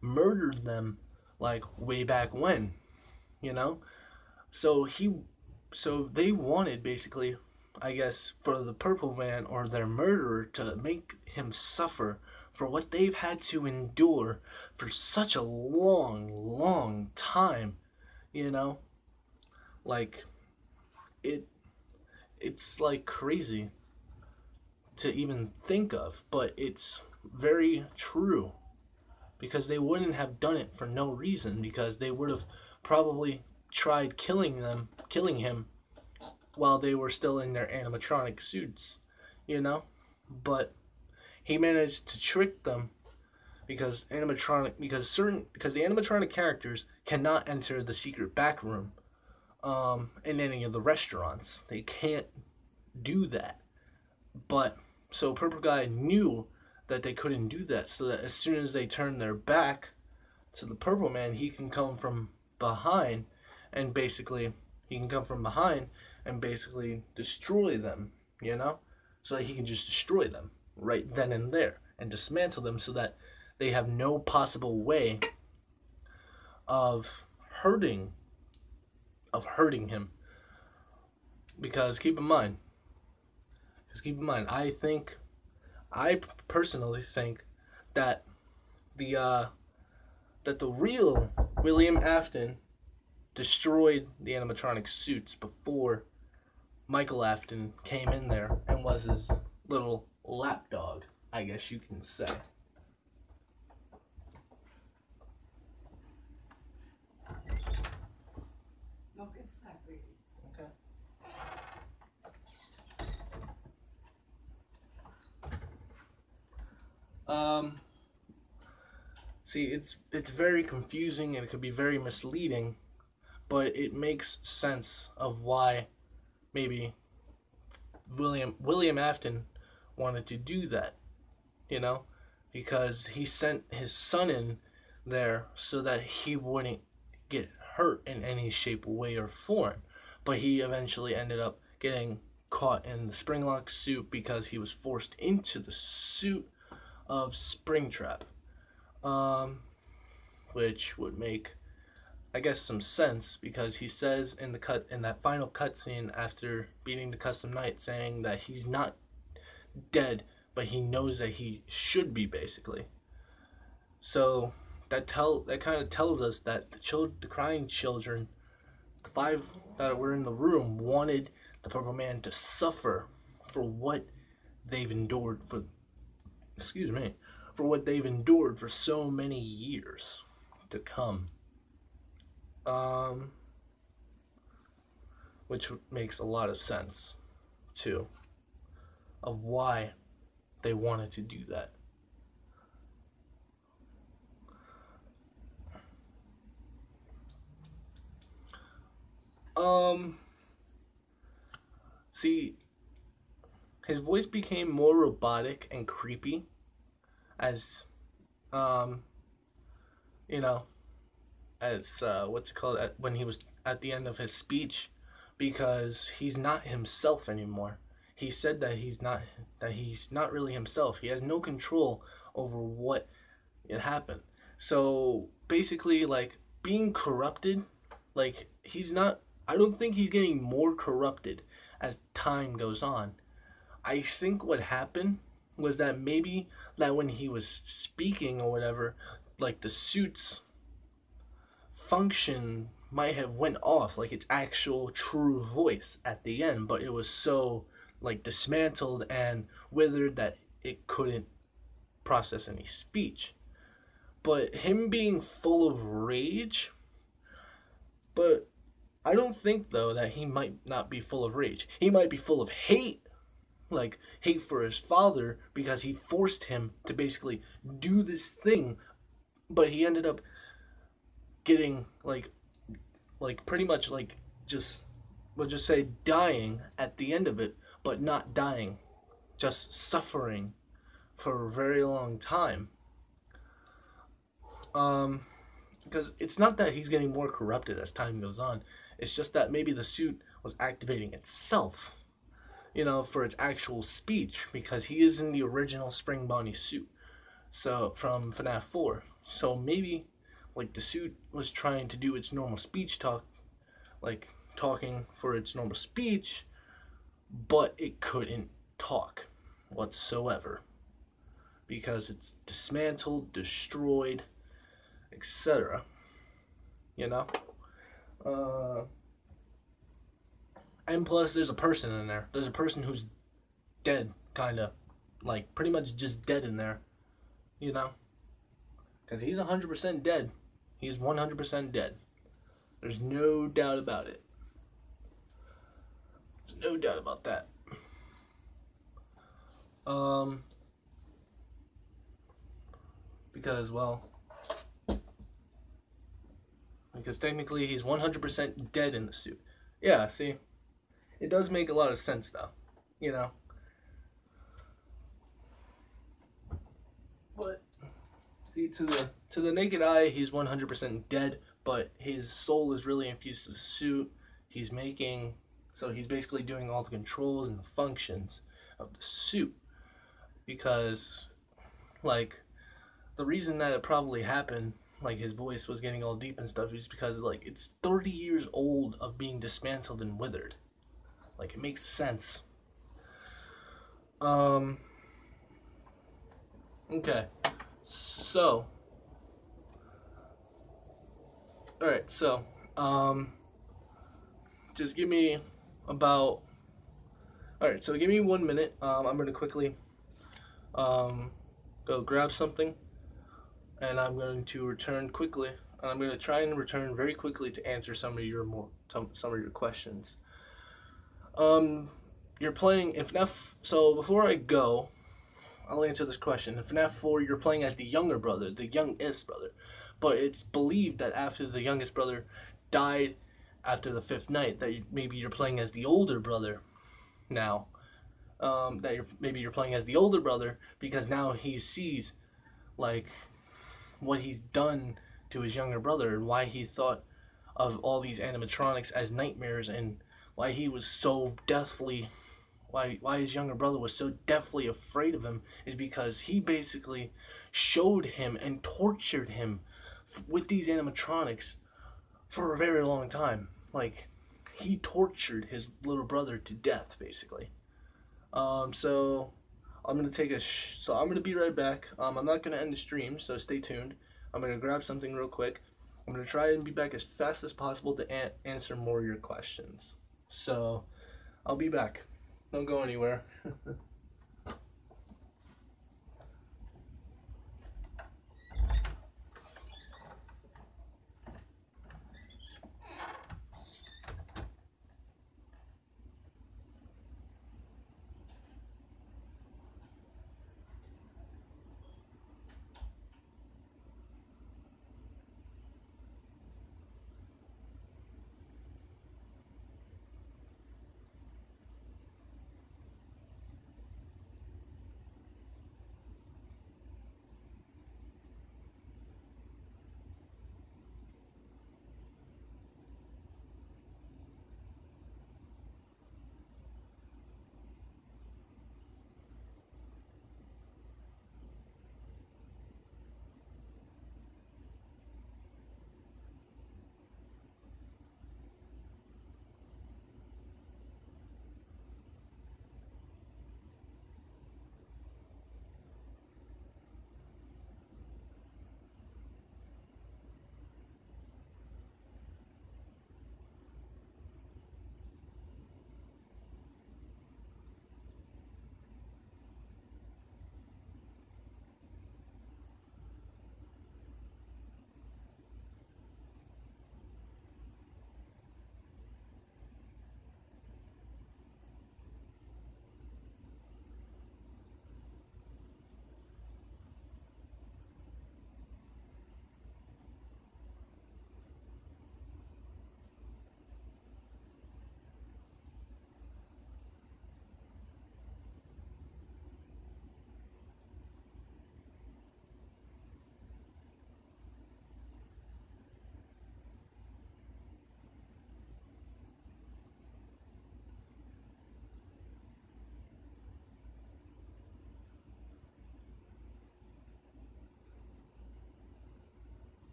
murdered them like way back when. You know, so they wanted basically, I guess, for the Purple Man or their murderer to make him suffer for what they've had to endure for such a long, long time. You know, like it it's like crazy to even think of, but it's very true because they wouldn't have done it for no reason because they would have probably tried killing him while they were still in their animatronic suits, you know? But he managed to trick them because the animatronic characters cannot enter the secret back room in any of the restaurants. They can't do that. But so Purple Guy knew that they couldn't do that, so that as soon as they turn their back to the Purple Man, he can come from behind and basically destroy them, so that he can just destroy them right then and there and dismantle them so that they have no possible way of hurting him. Because keep in mind, I personally think that the real William Afton destroyed the animatronic suits before Michael Afton came in there and was his little lapdog, I guess you can say. Okay. See, it's very confusing and it could be very misleading, but it makes sense of why maybe William Afton wanted to do that, you know, because he sent his son in there so that he wouldn't get hurt in any shape, way, or form. But he eventually ended up getting caught in the Springlock suit because he was forced into the suit of Springtrap, which would make, I guess, some sense because he says in that final cutscene after beating the Custom Knight, saying that he's not dead, but he knows that he should be, basically. So that kind of tells us that the crying children, the 5 that were in the room, wanted the Purple Man to suffer for what they've endured for what they've endured for so many years to come. Which makes a lot of sense, too, of why they wanted to do that. See, his voice became more robotic and creepy as, you know, as what's it called, when he was at the end of his speech, because he's not himself anymore. He said that he's not really himself. He has no control over what it happened. So basically, like, being corrupted, like, he's not. I don't think he's getting more corrupted as time goes on. I think what happened was that maybe that when he was speaking or whatever, like, the suit's function might have went off, like its actual true voice at the end, but it was so, like, dismantled and withered that it couldn't process any speech. But him being full of rage, but I don't think, though, that he might not be full of rage. He might be full of hate, like hate for his father, because he forced him to basically do this thing, but he ended up getting, like pretty much, like, just, we'll just say, dying at the end of it. but not dying, just suffering for a very long time. Um, because it's not that he's getting more corrupted as time goes on. It's just that maybe the suit was activating itself, for its actual speech, because he is in the original Spring Bonnie suit. So from FNAF 4. So maybe like the suit was trying to do its normal speech talk, like talking for its normal speech, but it couldn't talk whatsoever because it's dismantled, destroyed, etc. You know? Uh, and plus, there's a person in there. There's a person who's dead, kind of. Like, pretty much just dead in there. You know? Because he's 100% dead. He's 100% dead. There's no doubt about it. There's no doubt about that. Because, well, because technically he's 100% dead in the suit. Yeah, see? It does make a lot of sense, though. You know? But, see, to the naked eye, he's 100% dead, but his soul is really infused to the suit. He's making... So he's basically doing all the controls and the functions of the suit. Because, like, the reason that it probably happened, like his voice was getting all deep and stuff, is because, like, it's 30 years old of being dismantled and withered. Like, it makes sense. Okay. So. Alright, so. Just give me about. Alright, so give me 1 minute. I'm going to quickly go grab something. And I'm going to return quickly. And I'm going to try and return very quickly to answer some of your questions. You're playing in FNAF. So before I go, I'll answer this question. In FNAF 4, you're playing as the younger brother, the youngest brother. But it's believed that after the youngest brother died after the 5th night, that maybe you're playing as the older brother now. Maybe you're playing as the older brother because now he sees, like, what he's done to his younger brother and why he thought of all these animatronics as nightmares and why he was so deathly why his younger brother was so deathly afraid of him is because he basically showed him and tortured him with these animatronics for a very long time. Like, he tortured his little brother to death, basically. So I'm gonna take so I'm gonna be right back. I'm not gonna end the stream, so stay tuned. I'm gonna grab something real quick. I'm gonna try and be back as fast as possible to answer more of your questions. So I'll be back. Don't go anywhere.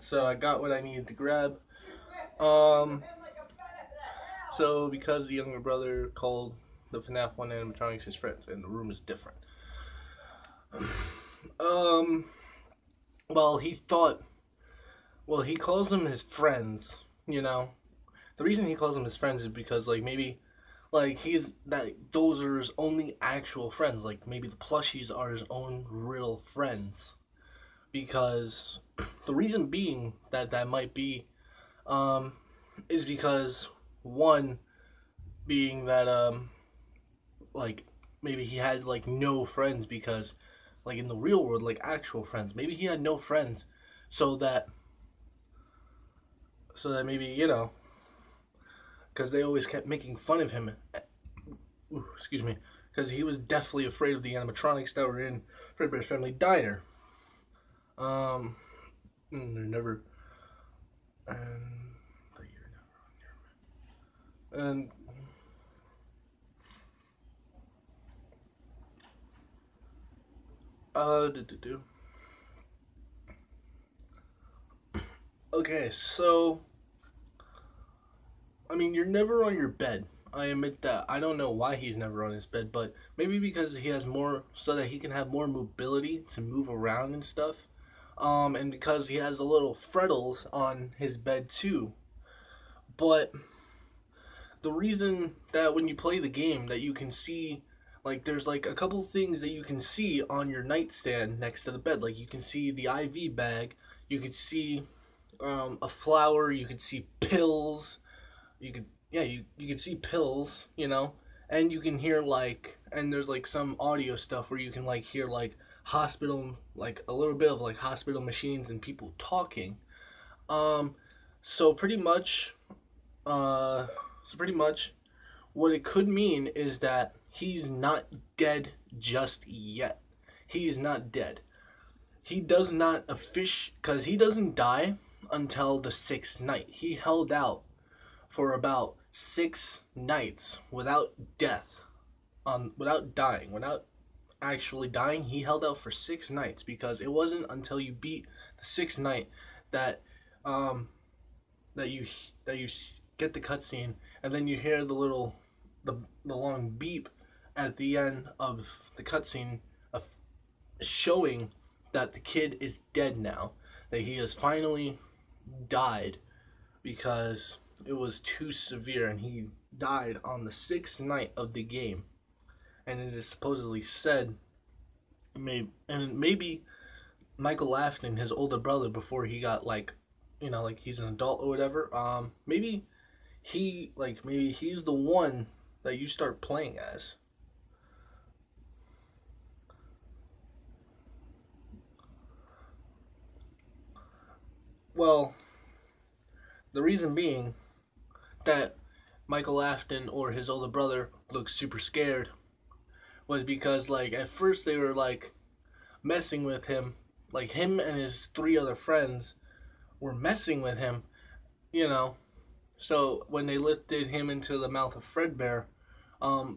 So I got what I needed to grab. Um, so because the younger brother called the FNAF one animatronics his friends, and the room is different. Um, well, he thought, well, he calls them his friends. The reason he calls them his friends is because like maybe, like he's that those are his only actual friends. Like maybe the plushies are his own real friends. Because the reason being that that might be, um, is because one being that like maybe he had like no friends because like in the real world like actual friends maybe he had no friends so that maybe because they always kept making fun of him. Ooh, excuse me, because he was deathly afraid of the animatronics that were in Fredbear's Family Diner. um they're never and and do, do, do. Okay, so I mean, you're never on your bed. I admit that. I don't know why he's never on his bed, but maybe because he has more, so that he can have more mobility to move around and stuff. And because he has a little frettles on his bed too. But the reason that when you play the game that you can see, like, there's like a couple things that you can see on your nightstand next to the bed. Like, you can see the IV bag, you could see a flower, you could see pills, you could you could see pills, and you can hear like, and there's like some audio stuff where you can like hear like hospital, like a little bit of like hospital machines and people talking. um so pretty much uh so pretty much what it could mean is that he's not dead just yet. He is not dead. He does not because he doesn't die until the sixth night. He held out for about 6 nights without death, without dying, without actually dying. He held out for 6 nights because it wasn't until you beat the sixth night that um, that you get the cutscene, and then you hear the long beep at the end of the cutscene of showing that the kid is dead now, that he has finally died because it was too severe and he died on the sixth night of the game. And it is supposedly said, maybe Michael Afton, his older brother, before he got like, like he's an adult or whatever, maybe he's the one that you start playing as. Well, the reason being that Michael Afton or his older brother looked super scared was because like at first they were like messing with him, like him and his three other friends were messing with him, you know. So when they lifted him into the mouth of Fredbear,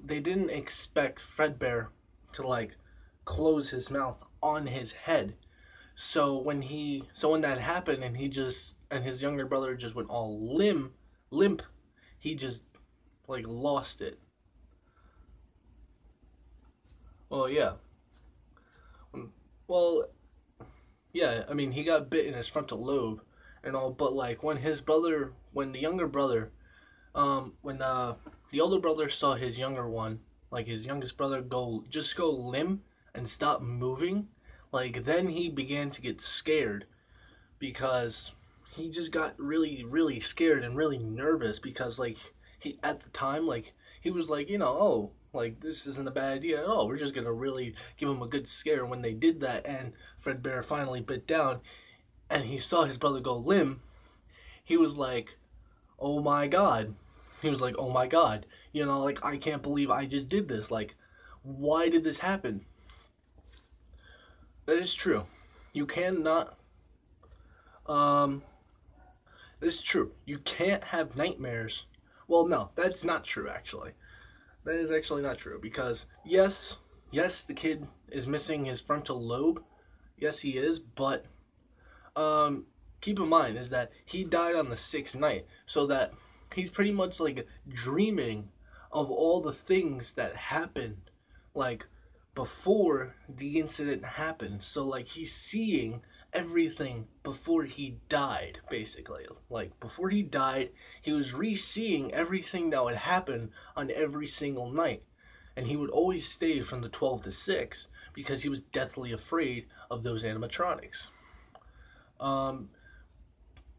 they didn't expect Fredbear to like close his mouth on his head. So when that happened and his younger brother just went all limp, he just like lost it. Well, yeah. Well, yeah. I mean, he got bit in his frontal lobe and all, but like when the younger brother, when the older brother saw his younger one, like his youngest brother, go limp and stop moving, like then he began to get scared because he just got really really scared and really nervous because like he at the time like he was like, oh, like this isn't a bad idea at all, we're just gonna really give him a good scare. When they did that and Fredbear finally bit down and he saw his brother go limp, he was like, oh my god. He was like, oh my god, like I can't believe I just did this. Like, why did this happen? That is true. You cannot um It's true. You can't have nightmares. Well, no, that's not true, actually. That is actually not true. Because, yes, yes, the kid is missing his frontal lobe. Yes, he is, but um, keep in mind is that he died on the sixth night, so that he's pretty much like dreaming of all the things that happened, like before the incident happened. So like he's seeing everything before he died, basically. Like before he died, he was re-seeing everything that would happen on every single night, and he would always stay from the 12 to 6 because he was deathly afraid of those animatronics. Um,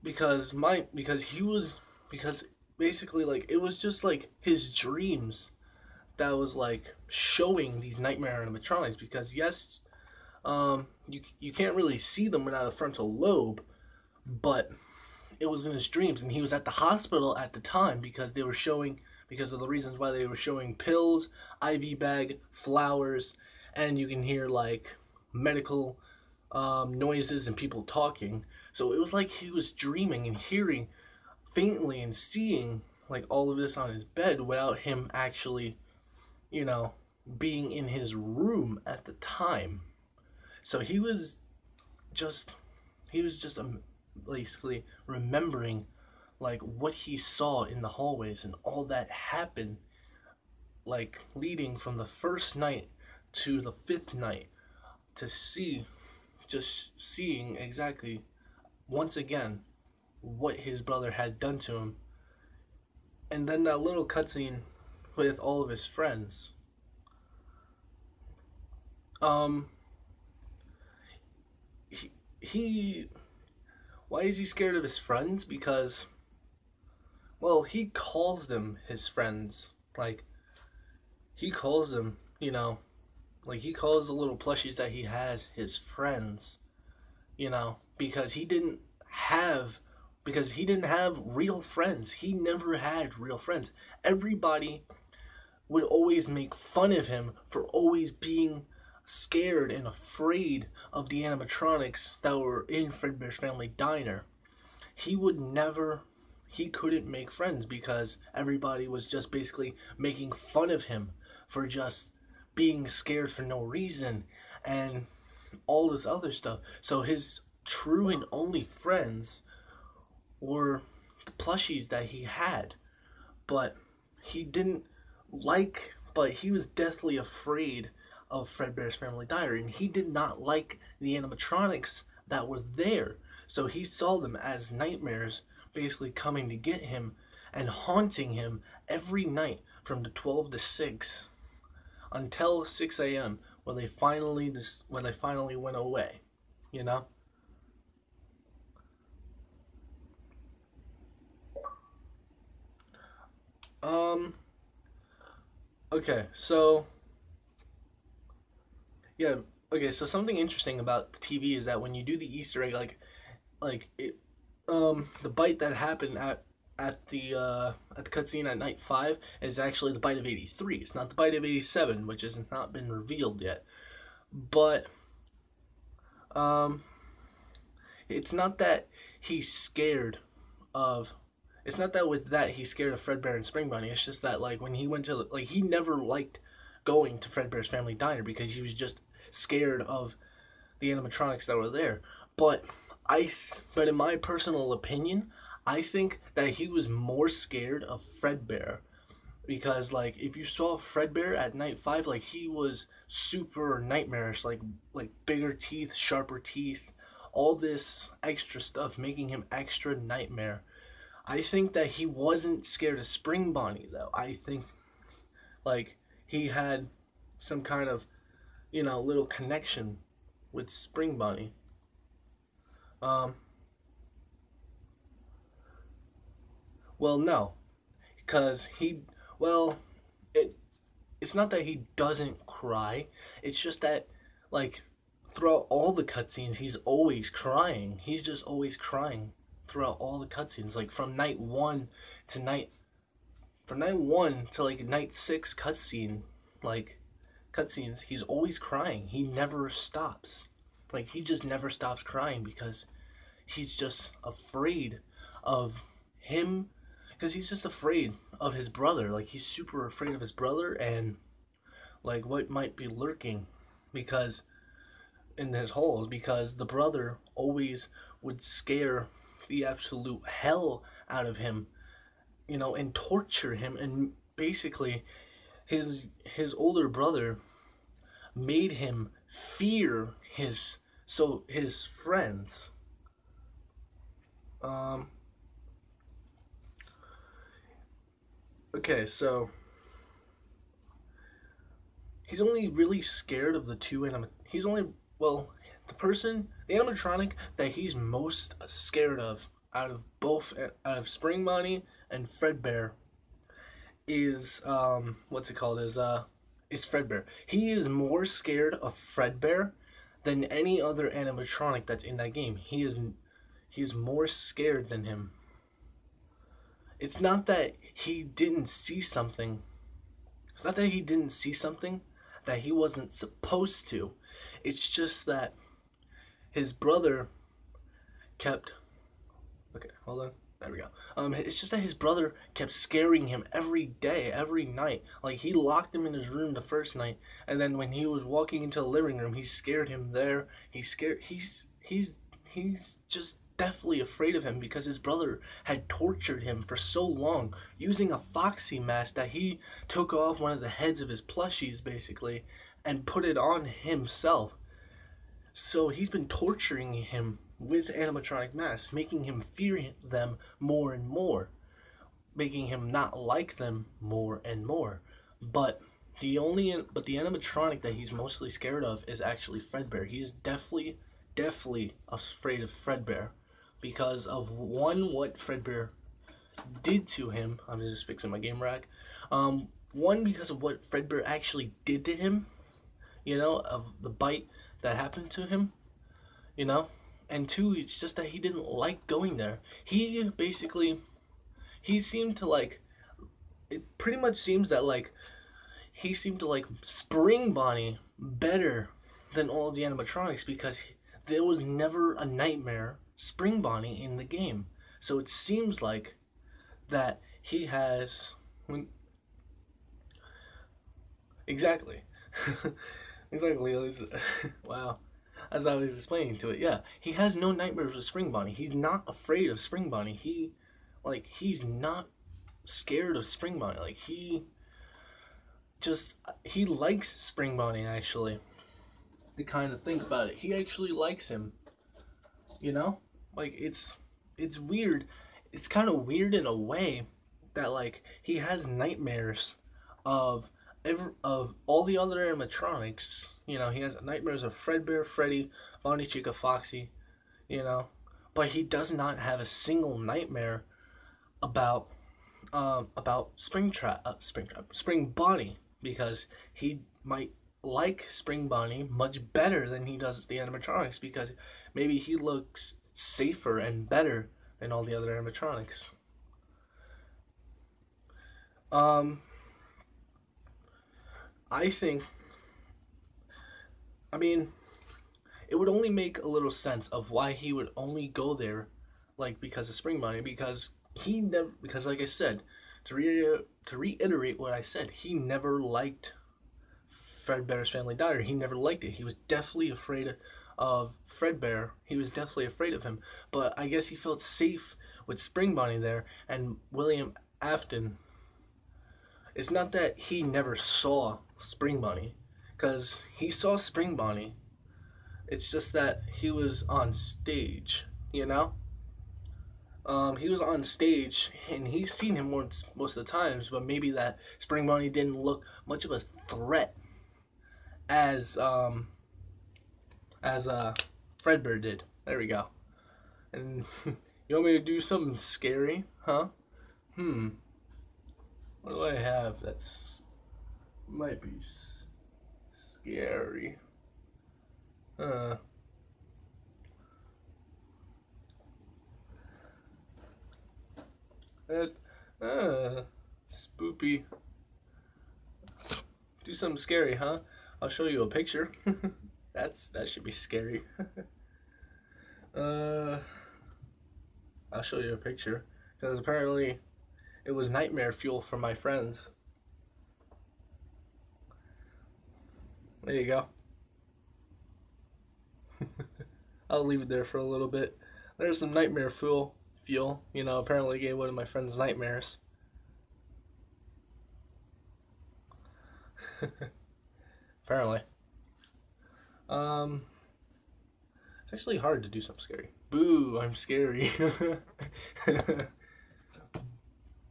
because he was because basically like it was just like his dreams that was like showing these nightmare animatronics. Because yes, you can't really see them without a frontal lobe, but it was in his dreams, and he was at the hospital at the time because they were showing because of the reasons why they were showing pills, IV bag, flowers, and you can hear like medical noises and people talking. So it was like he was dreaming and hearing faintly and seeing like all of this on his bed without him actually, you know, being in his room at the time. So just he was just basically remembering like what he saw in the hallways and all that happened, like leading from the first night to the fifth night, to see just seeing exactly once again what his brother had done to him. And then that little cutscene with all of his friends. Um, he, he why is he scared of his friends? Because, well, he calls them his friends. Like, he calls them, like he calls the little plushies that he has his friends, because have he didn't have real friends. He never had real friends. Everybody would always make fun of him for always being scared and afraid of the animatronics that were in Fredbear's Family Diner. He would never he couldn't make friends because everybody was just basically making fun of him for just being scared for no reason and all this other stuff. So his true and only friends were the plushies that he had, but he didn't but he was deathly afraid of Fredbear's Family Diary, and he did not like the animatronics that were there. So he saw them as nightmares, basically coming to get him and haunting him every night from the 12 to 6 until 6 a.m. when they finally went away. You know. Um. Okay. So yeah. Okay. So something interesting about the TV is that when you do the Easter egg, like it, the bite that happened at the cutscene at night 5 is actually the bite of 83. It's not the bite of 87, which has not been revealed yet. But um, it's not that he's scared of. It's not that with that he's scared of Fredbear and Spring Bunny. It's just that like when he went to like he never liked going to Fredbear's Family Diner because he was just scared of the animatronics that were there. But but in my personal opinion, I think that he was more scared of Fredbear because like if you saw Fredbear at night 5, like he was super nightmarish, like bigger teeth, sharper teeth, all this extra stuff making him extra nightmare. I think that he wasn't scared of Spring Bonnie though. I think like he had some kind of little connection with Spring Bonnie. Um, well, no, because well, it it's not that he doesn't cry. It's just that like throughout all the cutscenes, he's always crying. He's just always crying throughout all the cutscenes. Like to night from night one to like night 6 like cutscenes, he's always crying. He never stops. Like he just never stops crying because he's just afraid of him because he's just afraid of his brother. Like he's super afraid of his brother, and like what might be lurking, because in his holes, because the brother always would scare the absolute hell out of him, and torture him, and basically his older brother made him fear his friends. Um okay, so he's only really scared of the two he's only, well, the animatronic that he's most scared of out of Spring Bonnie and Fredbear is what's it called is Fredbear. He is more scared of Fredbear than any other animatronic that's in that game. He is more scared than him. It's not that he didn't see something. It's not that he didn't see something that he wasn't supposed to. It's just that his brother kept. Okay, hold on. There we go. It's just that his brother kept scaring him every day, every night. Like, he locked him in his room the first night, and then when he was walking into the living room, he scared him there. He's just deathly afraid of him because his brother had tortured him for so long using a Foxy mask that he took off one of the heads of his plushies, basically, and put it on himself. So he's been torturing him with animatronic masks, making him fear them more and more, making him not like them more and more. But the animatronic that he's mostly scared of is actually Fredbear. He is definitely afraid of Fredbear because of what Fredbear did to him. I'm just fixing my game rack. One, because of what Fredbear actually did to him, of the bite that happened to him, you know? And two, it's just that he didn't like going there. He seemed to like, it pretty much seems that like, he seemed to like Spring Bonnie better than all the animatronics because there was never a nightmare Spring Bonnie in the game. So it seems like that he has. Exactly. Exactly. Wow. As I was explaining to it, yeah, he has no nightmares with Spring Bonnie. He's not afraid of Spring Bonnie. He's not scared of Spring Bonnie. Like, he likes Spring Bonnie, actually. To kind of think about it, he actually likes him. Like, it's weird. It's kind of weird in a way that, like, he has nightmares of of all the other animatronics. He has nightmares of Fredbear, Freddy, Bonnie, Chica, Foxy. But he does not have a single nightmare about Spring Bonnie, because he might like Spring Bonnie much better than he does the animatronics, because maybe he looks safer and better than all the other animatronics. I think, I mean, it would only make a little sense of why he would only go there, like, because of Spring Bonnie, because like I said, to reiterate what I said, he never liked Fredbear's Family Diner. He never liked it. He was definitely afraid of Fredbear. He was definitely afraid of him. But I guess he felt safe with Spring Bonnie there, and William Afton. It's not that he never saw Spring Bonnie, because he saw Spring Bonnie. It's just that he was on stage. He was on stage, and he's seen him most of the times, but maybe that Spring Bonnie didn't look much of a threat as Fredbear did. There we go. And you want me to do something scary, huh? What do I have that's might be scary? Uh. Spoopy. Do something scary, huh? I'll show you a picture. That should be scary. uh, I'll show you a picture, because apparently it was nightmare fuel for my friends. There you go. I'll leave it there for a little bit. There's some nightmare fuel. You know, apparently gave one of my friends nightmares. Apparently. Um, it's actually hard to do something scary. Boo, I'm scary.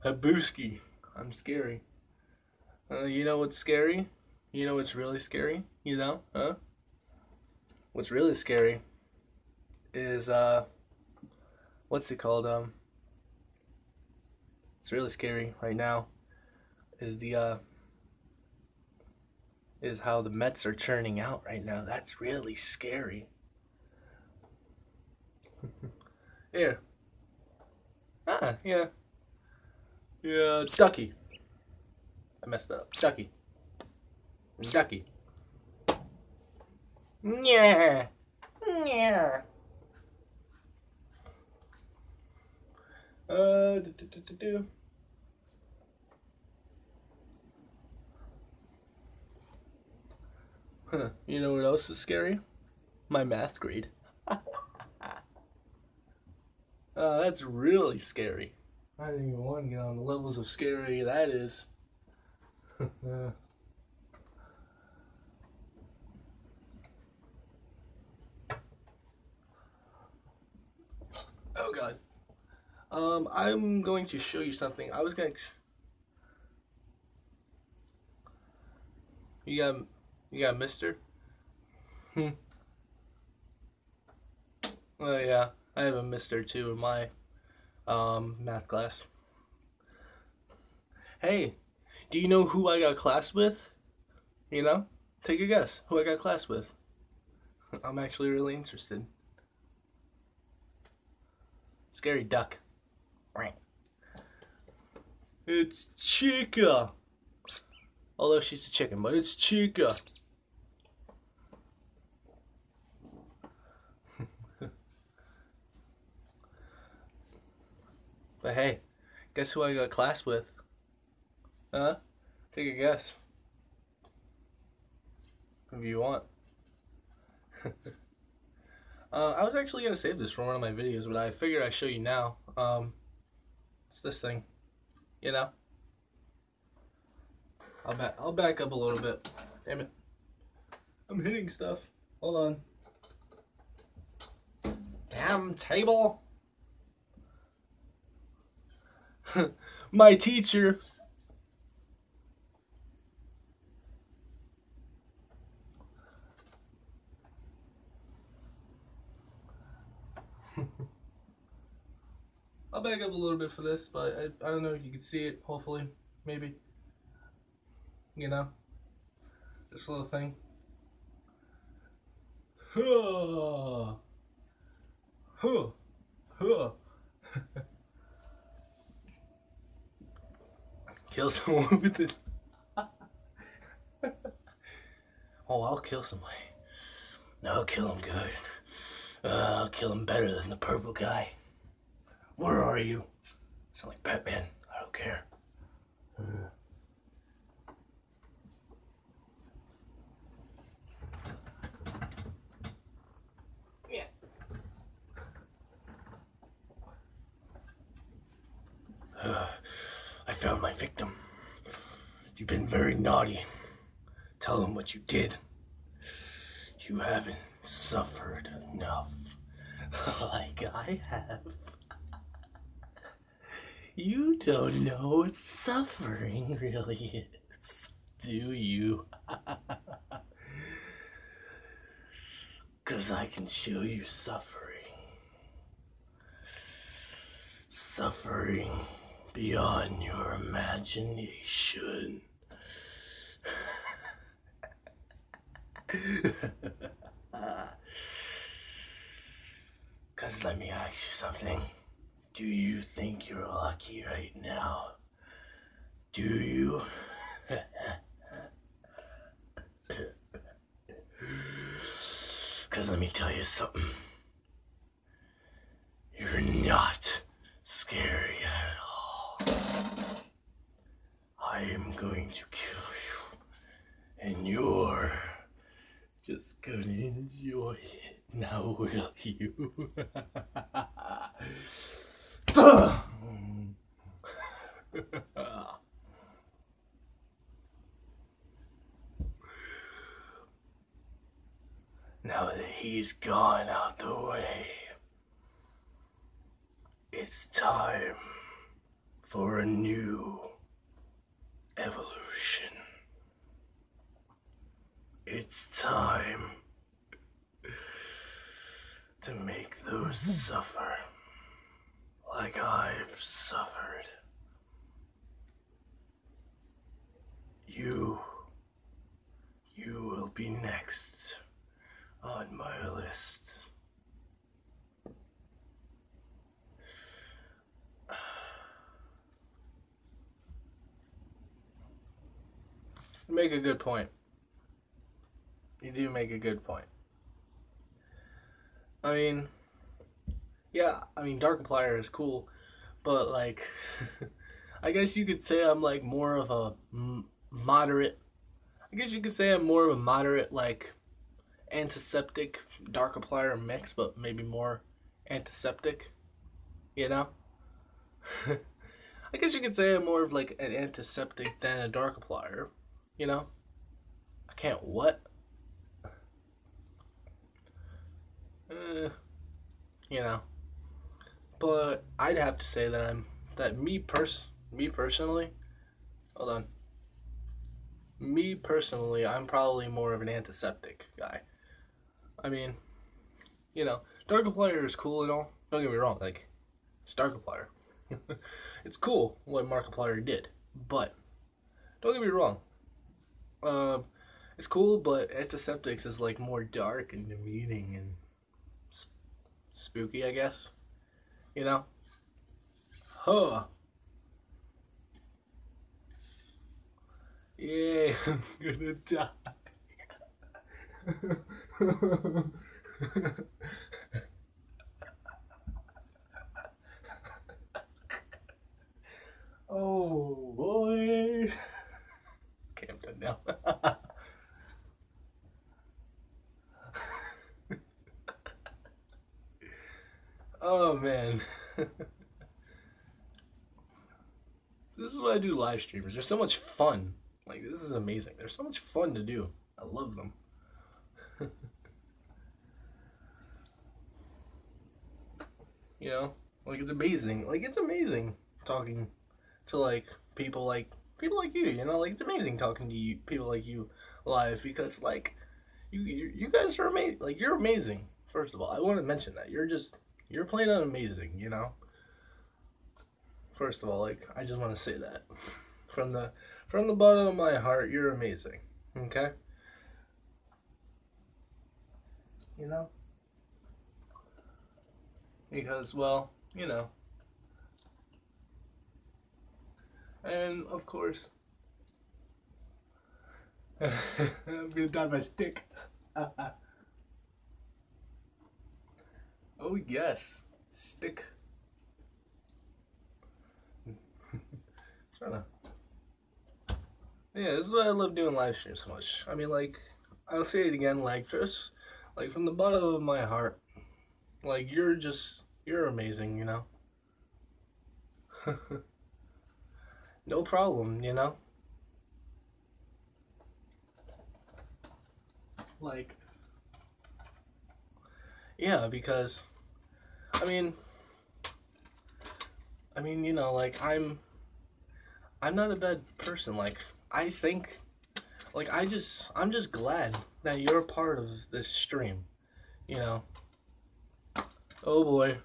Habooski, I'm scary. You know what's scary? You know what's really scary? You know? Huh? What's really scary is, what's it called? It's really scary right now is is how the Mets are churning out right now. That's really scary. Here. Yeah. Yeah, Ducky. I messed up. Ducky. Ducky. Yeah. Yeah. Do. Huh. You know what else is scary? My math grade. That's really scary. I didn't even want to get on the levels of scary that is. Oh god. I'm going to show you something. You got Mister? Oh yeah, I have a Mister too in my math class. Hey, do you know who I got class with? You know, take a guess who I got class with. I'm actually really interested. Scary duck. It's Chica. Although she's a chicken, but it's Chica. But hey, guess who I got class with? Huh? Take a guess. If you want. I was actually gonna save this for one of my videos, but I figured I'd show you now. It's this thing. You know? I'll back up a little bit. Damn it. I'm hitting stuff. Hold on. Damn table. My teacher. I'll back up a little bit for this, but I don't know if you can see it, hopefully, maybe. You know? This little thing. Huh. Huh. Huh. Kill someone with it. Oh, I'll kill somebody. I'll kill him good. I'll kill him better than the purple guy. Where are you? Sound like Batman. I don't care. Yeah. I found my victim. You've been very naughty. Tell him what you did. You haven't suffered enough. Like I have. You don't know what suffering really is, do you? 'Cause I can show you suffering. Suffering beyond your imagination. 'Cause let me ask you something. Do you think you're lucky right now? Do you? 'Cause let me tell you something. You're not scary at all. I am going to kill you. And you're just gonna enjoy it. Now will you? Now that he's gone out the way, it's time for a new evolution. It's time to make those suffer like I've suffered. You will be next on my list. You make a good point. You do make a good point. I mean, yeah, Darkiplier is cool, but like, I guess you could say I'm like more of a moderate. I guess you could say I'm more of a moderate, like, antiseptic Darkiplier mix, but maybe more antiseptic, you know? I guess you could say I'm more of like an antiseptic than a Darkiplier, you know? I can't what? You know. But I'd have to say that me personally, hold on. Me personally, I'm probably more of an antiseptic guy. I mean, you know, Darkiplier is cool and all. Don't get me wrong, like, it's Darkiplier. It's cool what Markiplier did, but don't get me wrong. It's cool, but antiseptics is like more dark and demeaning and spooky, I guess. You know? Huh. Yeah, I'm gonna die. Oh boy. Okay, I'm done now. Oh man. This is why I do live streams. They're so much fun. Like, this is amazing. They're so much fun to do. I love them. You know? Like, it's amazing. Like, it's amazing talking to, like, people like you, you know? Like, it's amazing talking to you, people like you live, because, like, you guys are amazing. Like, you're amazing. First of all, I want to mention that. You're playing out amazing, you know? First of all, like, I just want to say that. From the bottom of my heart, you're amazing. Okay? You know? Because, well, you know. And, of course, I'm gonna die by stick. Oh, yes. Stick. Trying to. Yeah, this is why I love doing live streams so much. I mean, like, I'll say it again, like, just, like, from the bottom of my heart, like, you're amazing, you know? No problem, you know? Like, yeah, because, I mean, you know, like, I'm not a bad person, like, I think, like, I'm just glad that you're a part of this stream, you know? Oh boy,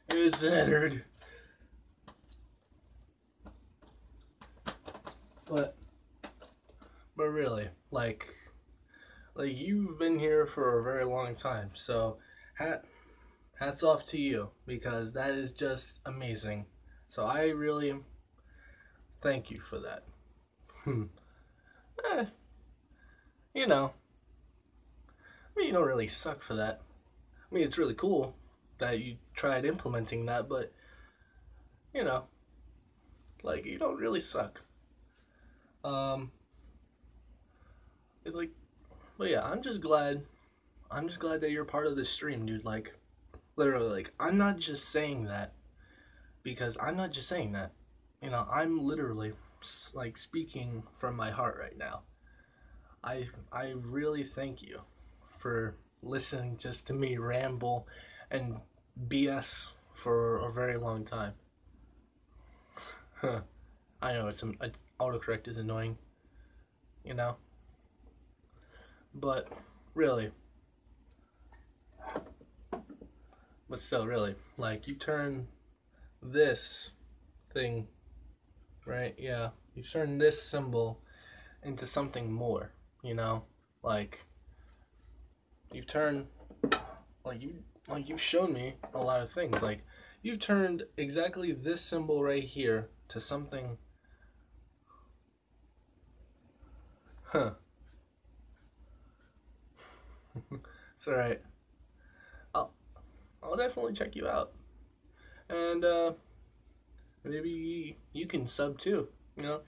it's centered. But really, like you've been here for a very long time, so hats off to you, because that is just amazing. So I really thank you for that. eh, you know, I mean, you don't really suck for that. I mean, it's really cool that you tried implementing that, but you know, like, you don't really suck. It's like, but yeah, I'm just glad I'm just glad that you're part of this stream, dude. Like, literally, like, I'm not just saying that because I'm not just saying that. I'm literally like speaking from my heart right now. I really thank you for listening just to me ramble and BS for a very long time. Huh. I know autocorrect is annoying, you know, but really, but still, really, like you turn this thing, right? Yeah, you turn this symbol into something more, you know, like you've turned like you've shown me a lot of things. Like you've turned exactly this symbol right here to something. Huh. It's all right. I'll I'll definitely check you out, and maybe you can sub too. You know,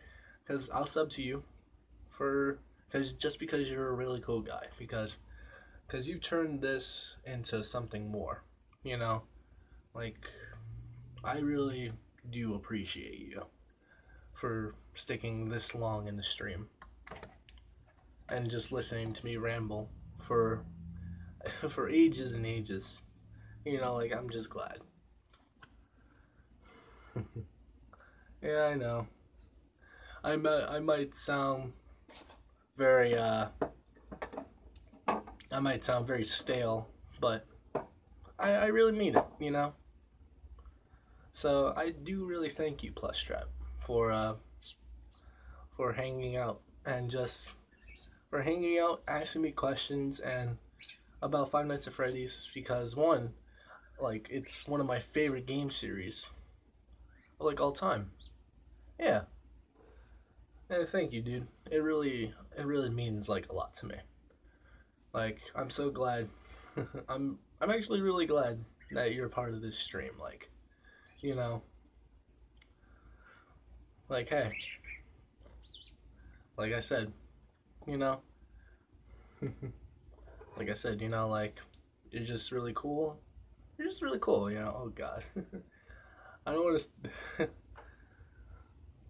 because I'll sub to you for because you're a really cool guy because you turned this into something more. You know, like I really do appreciate you for sticking this long in the stream and just listening to me ramble for for ages and ages. Like I'm just glad. Yeah, I know. I might sound very I might sound very stale, but I really mean it. So I do really thank you, Plush Trap, for hanging out and just for hanging out, asking me questions and about Five Nights at Freddy's because one, like it's one of my favorite game series, like all time. Yeah, and thank you, dude. It really means like a lot to me. Like I'm so glad. I'm actually really glad that you're part of this stream. Like you know, like hey, like I said, you know, like I said, like you're just really cool. You're just really cool. Oh God, I don't want to.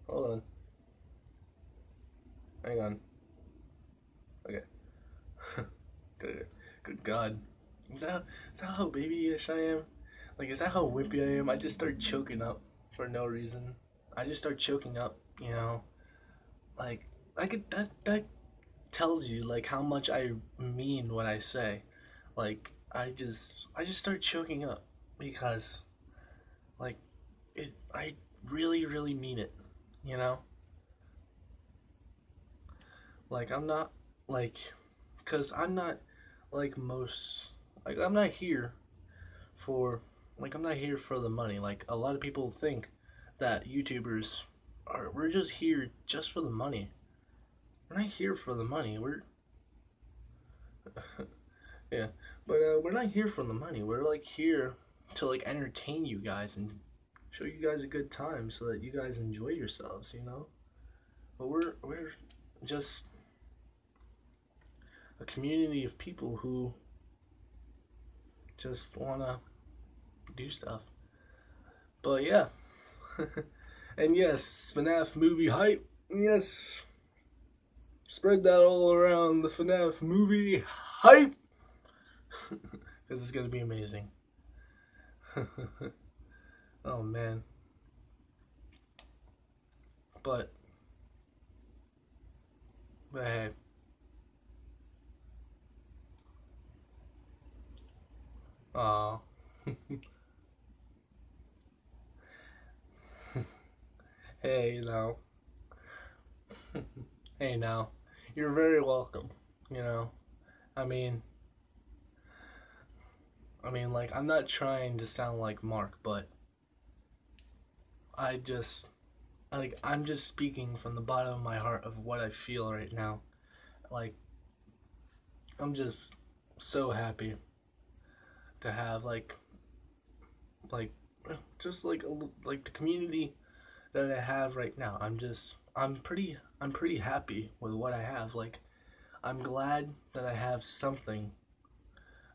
Hold on, hang on. Okay, good, good God, is that how babyish I am? Like, is that how wimpy I am? I just start choking up for no reason. I just start choking up. Like I could that tells you like how much I mean what I say. Like I just start choking up because like I really mean it. You know, like I'm not like because I'm not like most like for I'm not here for the money. Like a lot of people think that YouTubers we're just here just for the money. We're not here for the money. Yeah, but we're not here for the money. We're like here to like entertain you guys and show you guys a good time so that you guys enjoy yourselves. But we're just a community of people who just wanna do stuff. But yeah, and yes, FNAF movie hype. Yes, spread that all around the FNAF movie hype because it's gonna be amazing. Oh man, but hey, aw. Hey now. Hey now. You're very welcome. You know. I mean like I'm not trying to sound like Mark, but I just like I'm just speaking from the bottom of my heart of what I feel right now. Like I'm just so happy to have like just like the community that I have right now. I'm pretty happy with what I have. Like I'm glad that I have something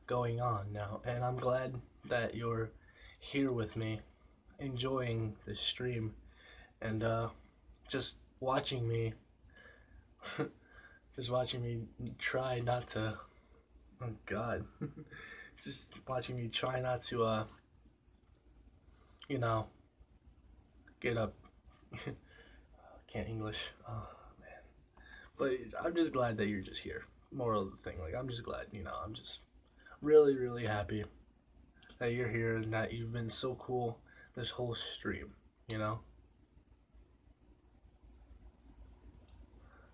going on now, and I'm glad that you're here with me, enjoying this stream, and just watching me, just watching me try not to. Oh God, just watching me try not to, you know, get up. Can't English. Oh man, but I'm just glad that you're just here. Moral of the thing, like I'm just glad, I'm just really, really happy that you're here and that you've been so cool this whole stream, you know?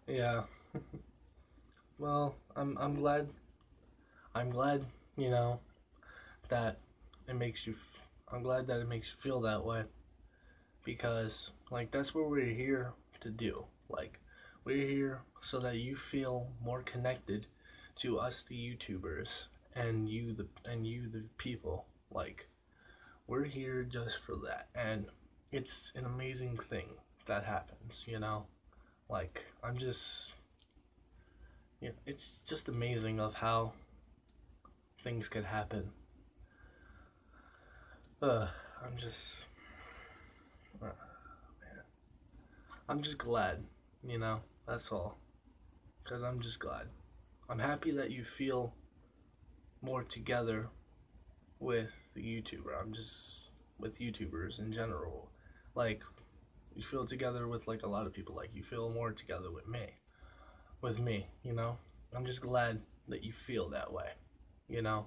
Yeah. Well, I'm glad. I'm glad, you know, that it makes you I'm glad that it makes you feel that way because like that's what we're here to do. Like we're here so that you feel more connected to us the YouTubers and you the people. Like we're here just for that, and it's an amazing thing that happens, like I'm just it's just amazing of how things could happen. I'm just man, I'm just glad, that's all, because I'm just glad. I'm happy that you feel more together with the YouTuber. I'm just with YouTubers in general, like you feel together with like a lot of people, like you feel more together with me, I'm just glad that you feel that way, you know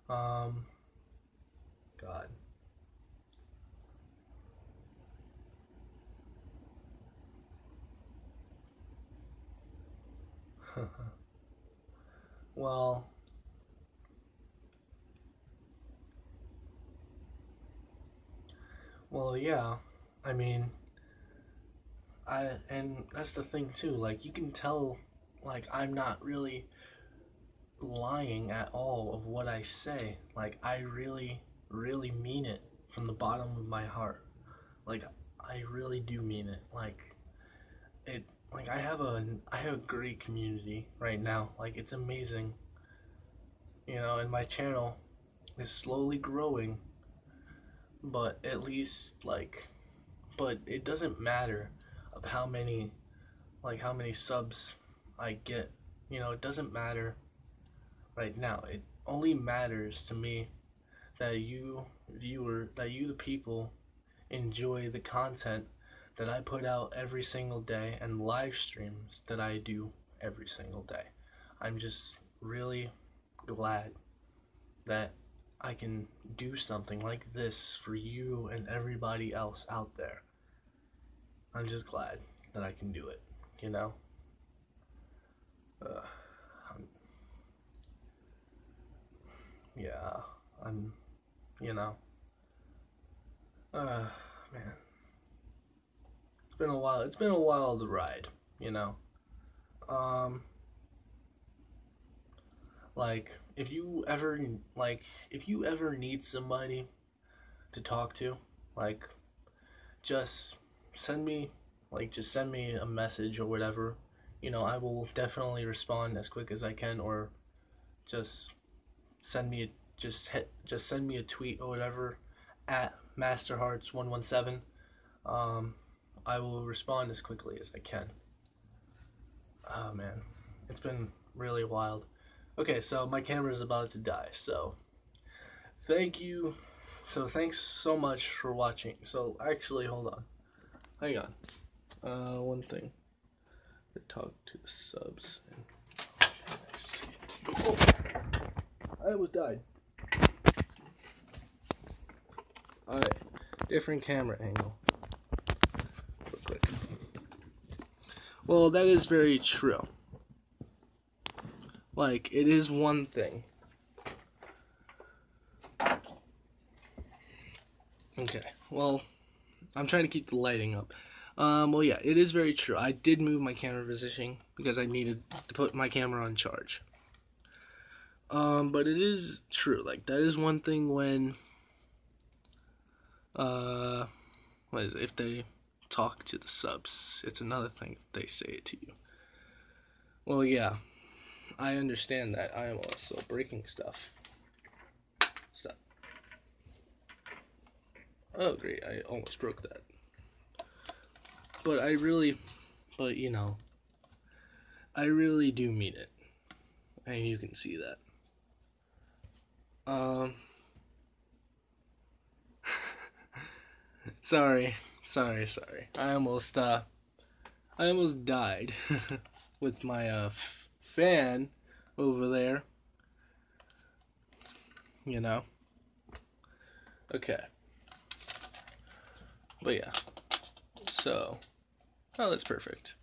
um God. well yeah, I mean, and that's the thing too, like you can tell, like I'm not really lying at all of what I say. Like I really, really mean it from the bottom of my heart. Like I really do mean it. It like I have a great community right now. Like it's amazing. And my channel is slowly growing, but at least but it doesn't matter of how many subs I get. It doesn't matter right now. It only matters to me that you the people enjoy the content that I put out every single day and live streams that I do every single day. I'm just really glad that I can do something like this for you and everybody else out there. I'm just glad that I can do it, you know? Uh, I'm, yeah, I'm, you know, man, it's been a while. It's been a while to ride, you know? Um, if you ever need somebody to talk to, like, just send me, just send me a message or whatever. I will definitely respond as quick as I can, or just send me a just send me a tweet or whatever at masterhearts117. Um, I will respond as quickly as I can. Oh man, it's been really wild. Okay, so my camera is about to die. So thank you. So thanks so much for watching. So actually, hold on, hang on. One thing. To talk to the subs. I see it. Oh, I almost died. Alright, different camera angle. Real quick. Well, that is very true. Like, it is one thing. Okay, well, I'm trying to keep the lighting up. Well, yeah, it is very true. I did move my camera positioning because I needed to put my camera on charge. But it is true. Like, that is one thing when, what is it? If they talk to the subs, it's another thing if they say it to you. Well, yeah. I understand that. I am also breaking stuff. Stop. Oh, great. I almost broke that. But I really do mean it. And you can see that. Sorry. I almost died with my fan over there. You know. Okay. But yeah. So, oh, that's perfect.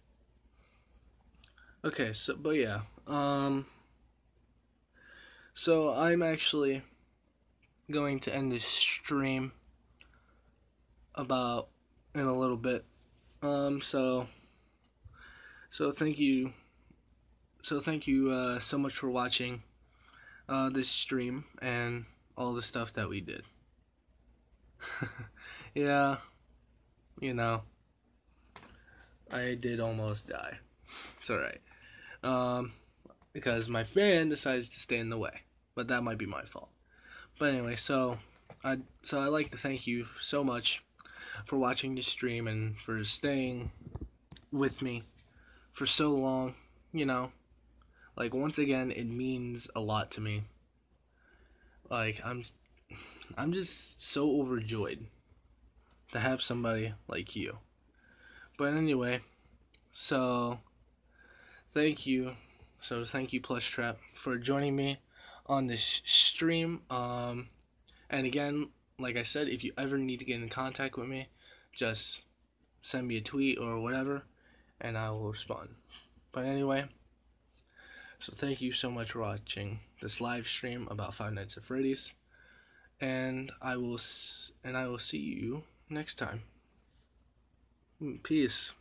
Okay, so but yeah. So I'm actually going to end this stream about in a little bit. So thank you. So thank you so much for watching this stream and all the stuff that we did. Yeah, you know, I did almost die. It's alright. Because my fan decides to stay in the way, but that might be my fault. But anyway, I'd like to thank you so much for watching this stream and for staying with me for so long. You know, like once again, it means a lot to me. Like I'm just so overjoyed to have somebody like you. But anyway, so thank you. So thank you, Plush Trap, for joining me on this stream. And again, like I said, if you ever need to get in contact with me, just send me a tweet or whatever, and I will respond. But anyway, so thank you so much for watching this live stream about Five Nights at Freddy's, and I will see you next time. Peace.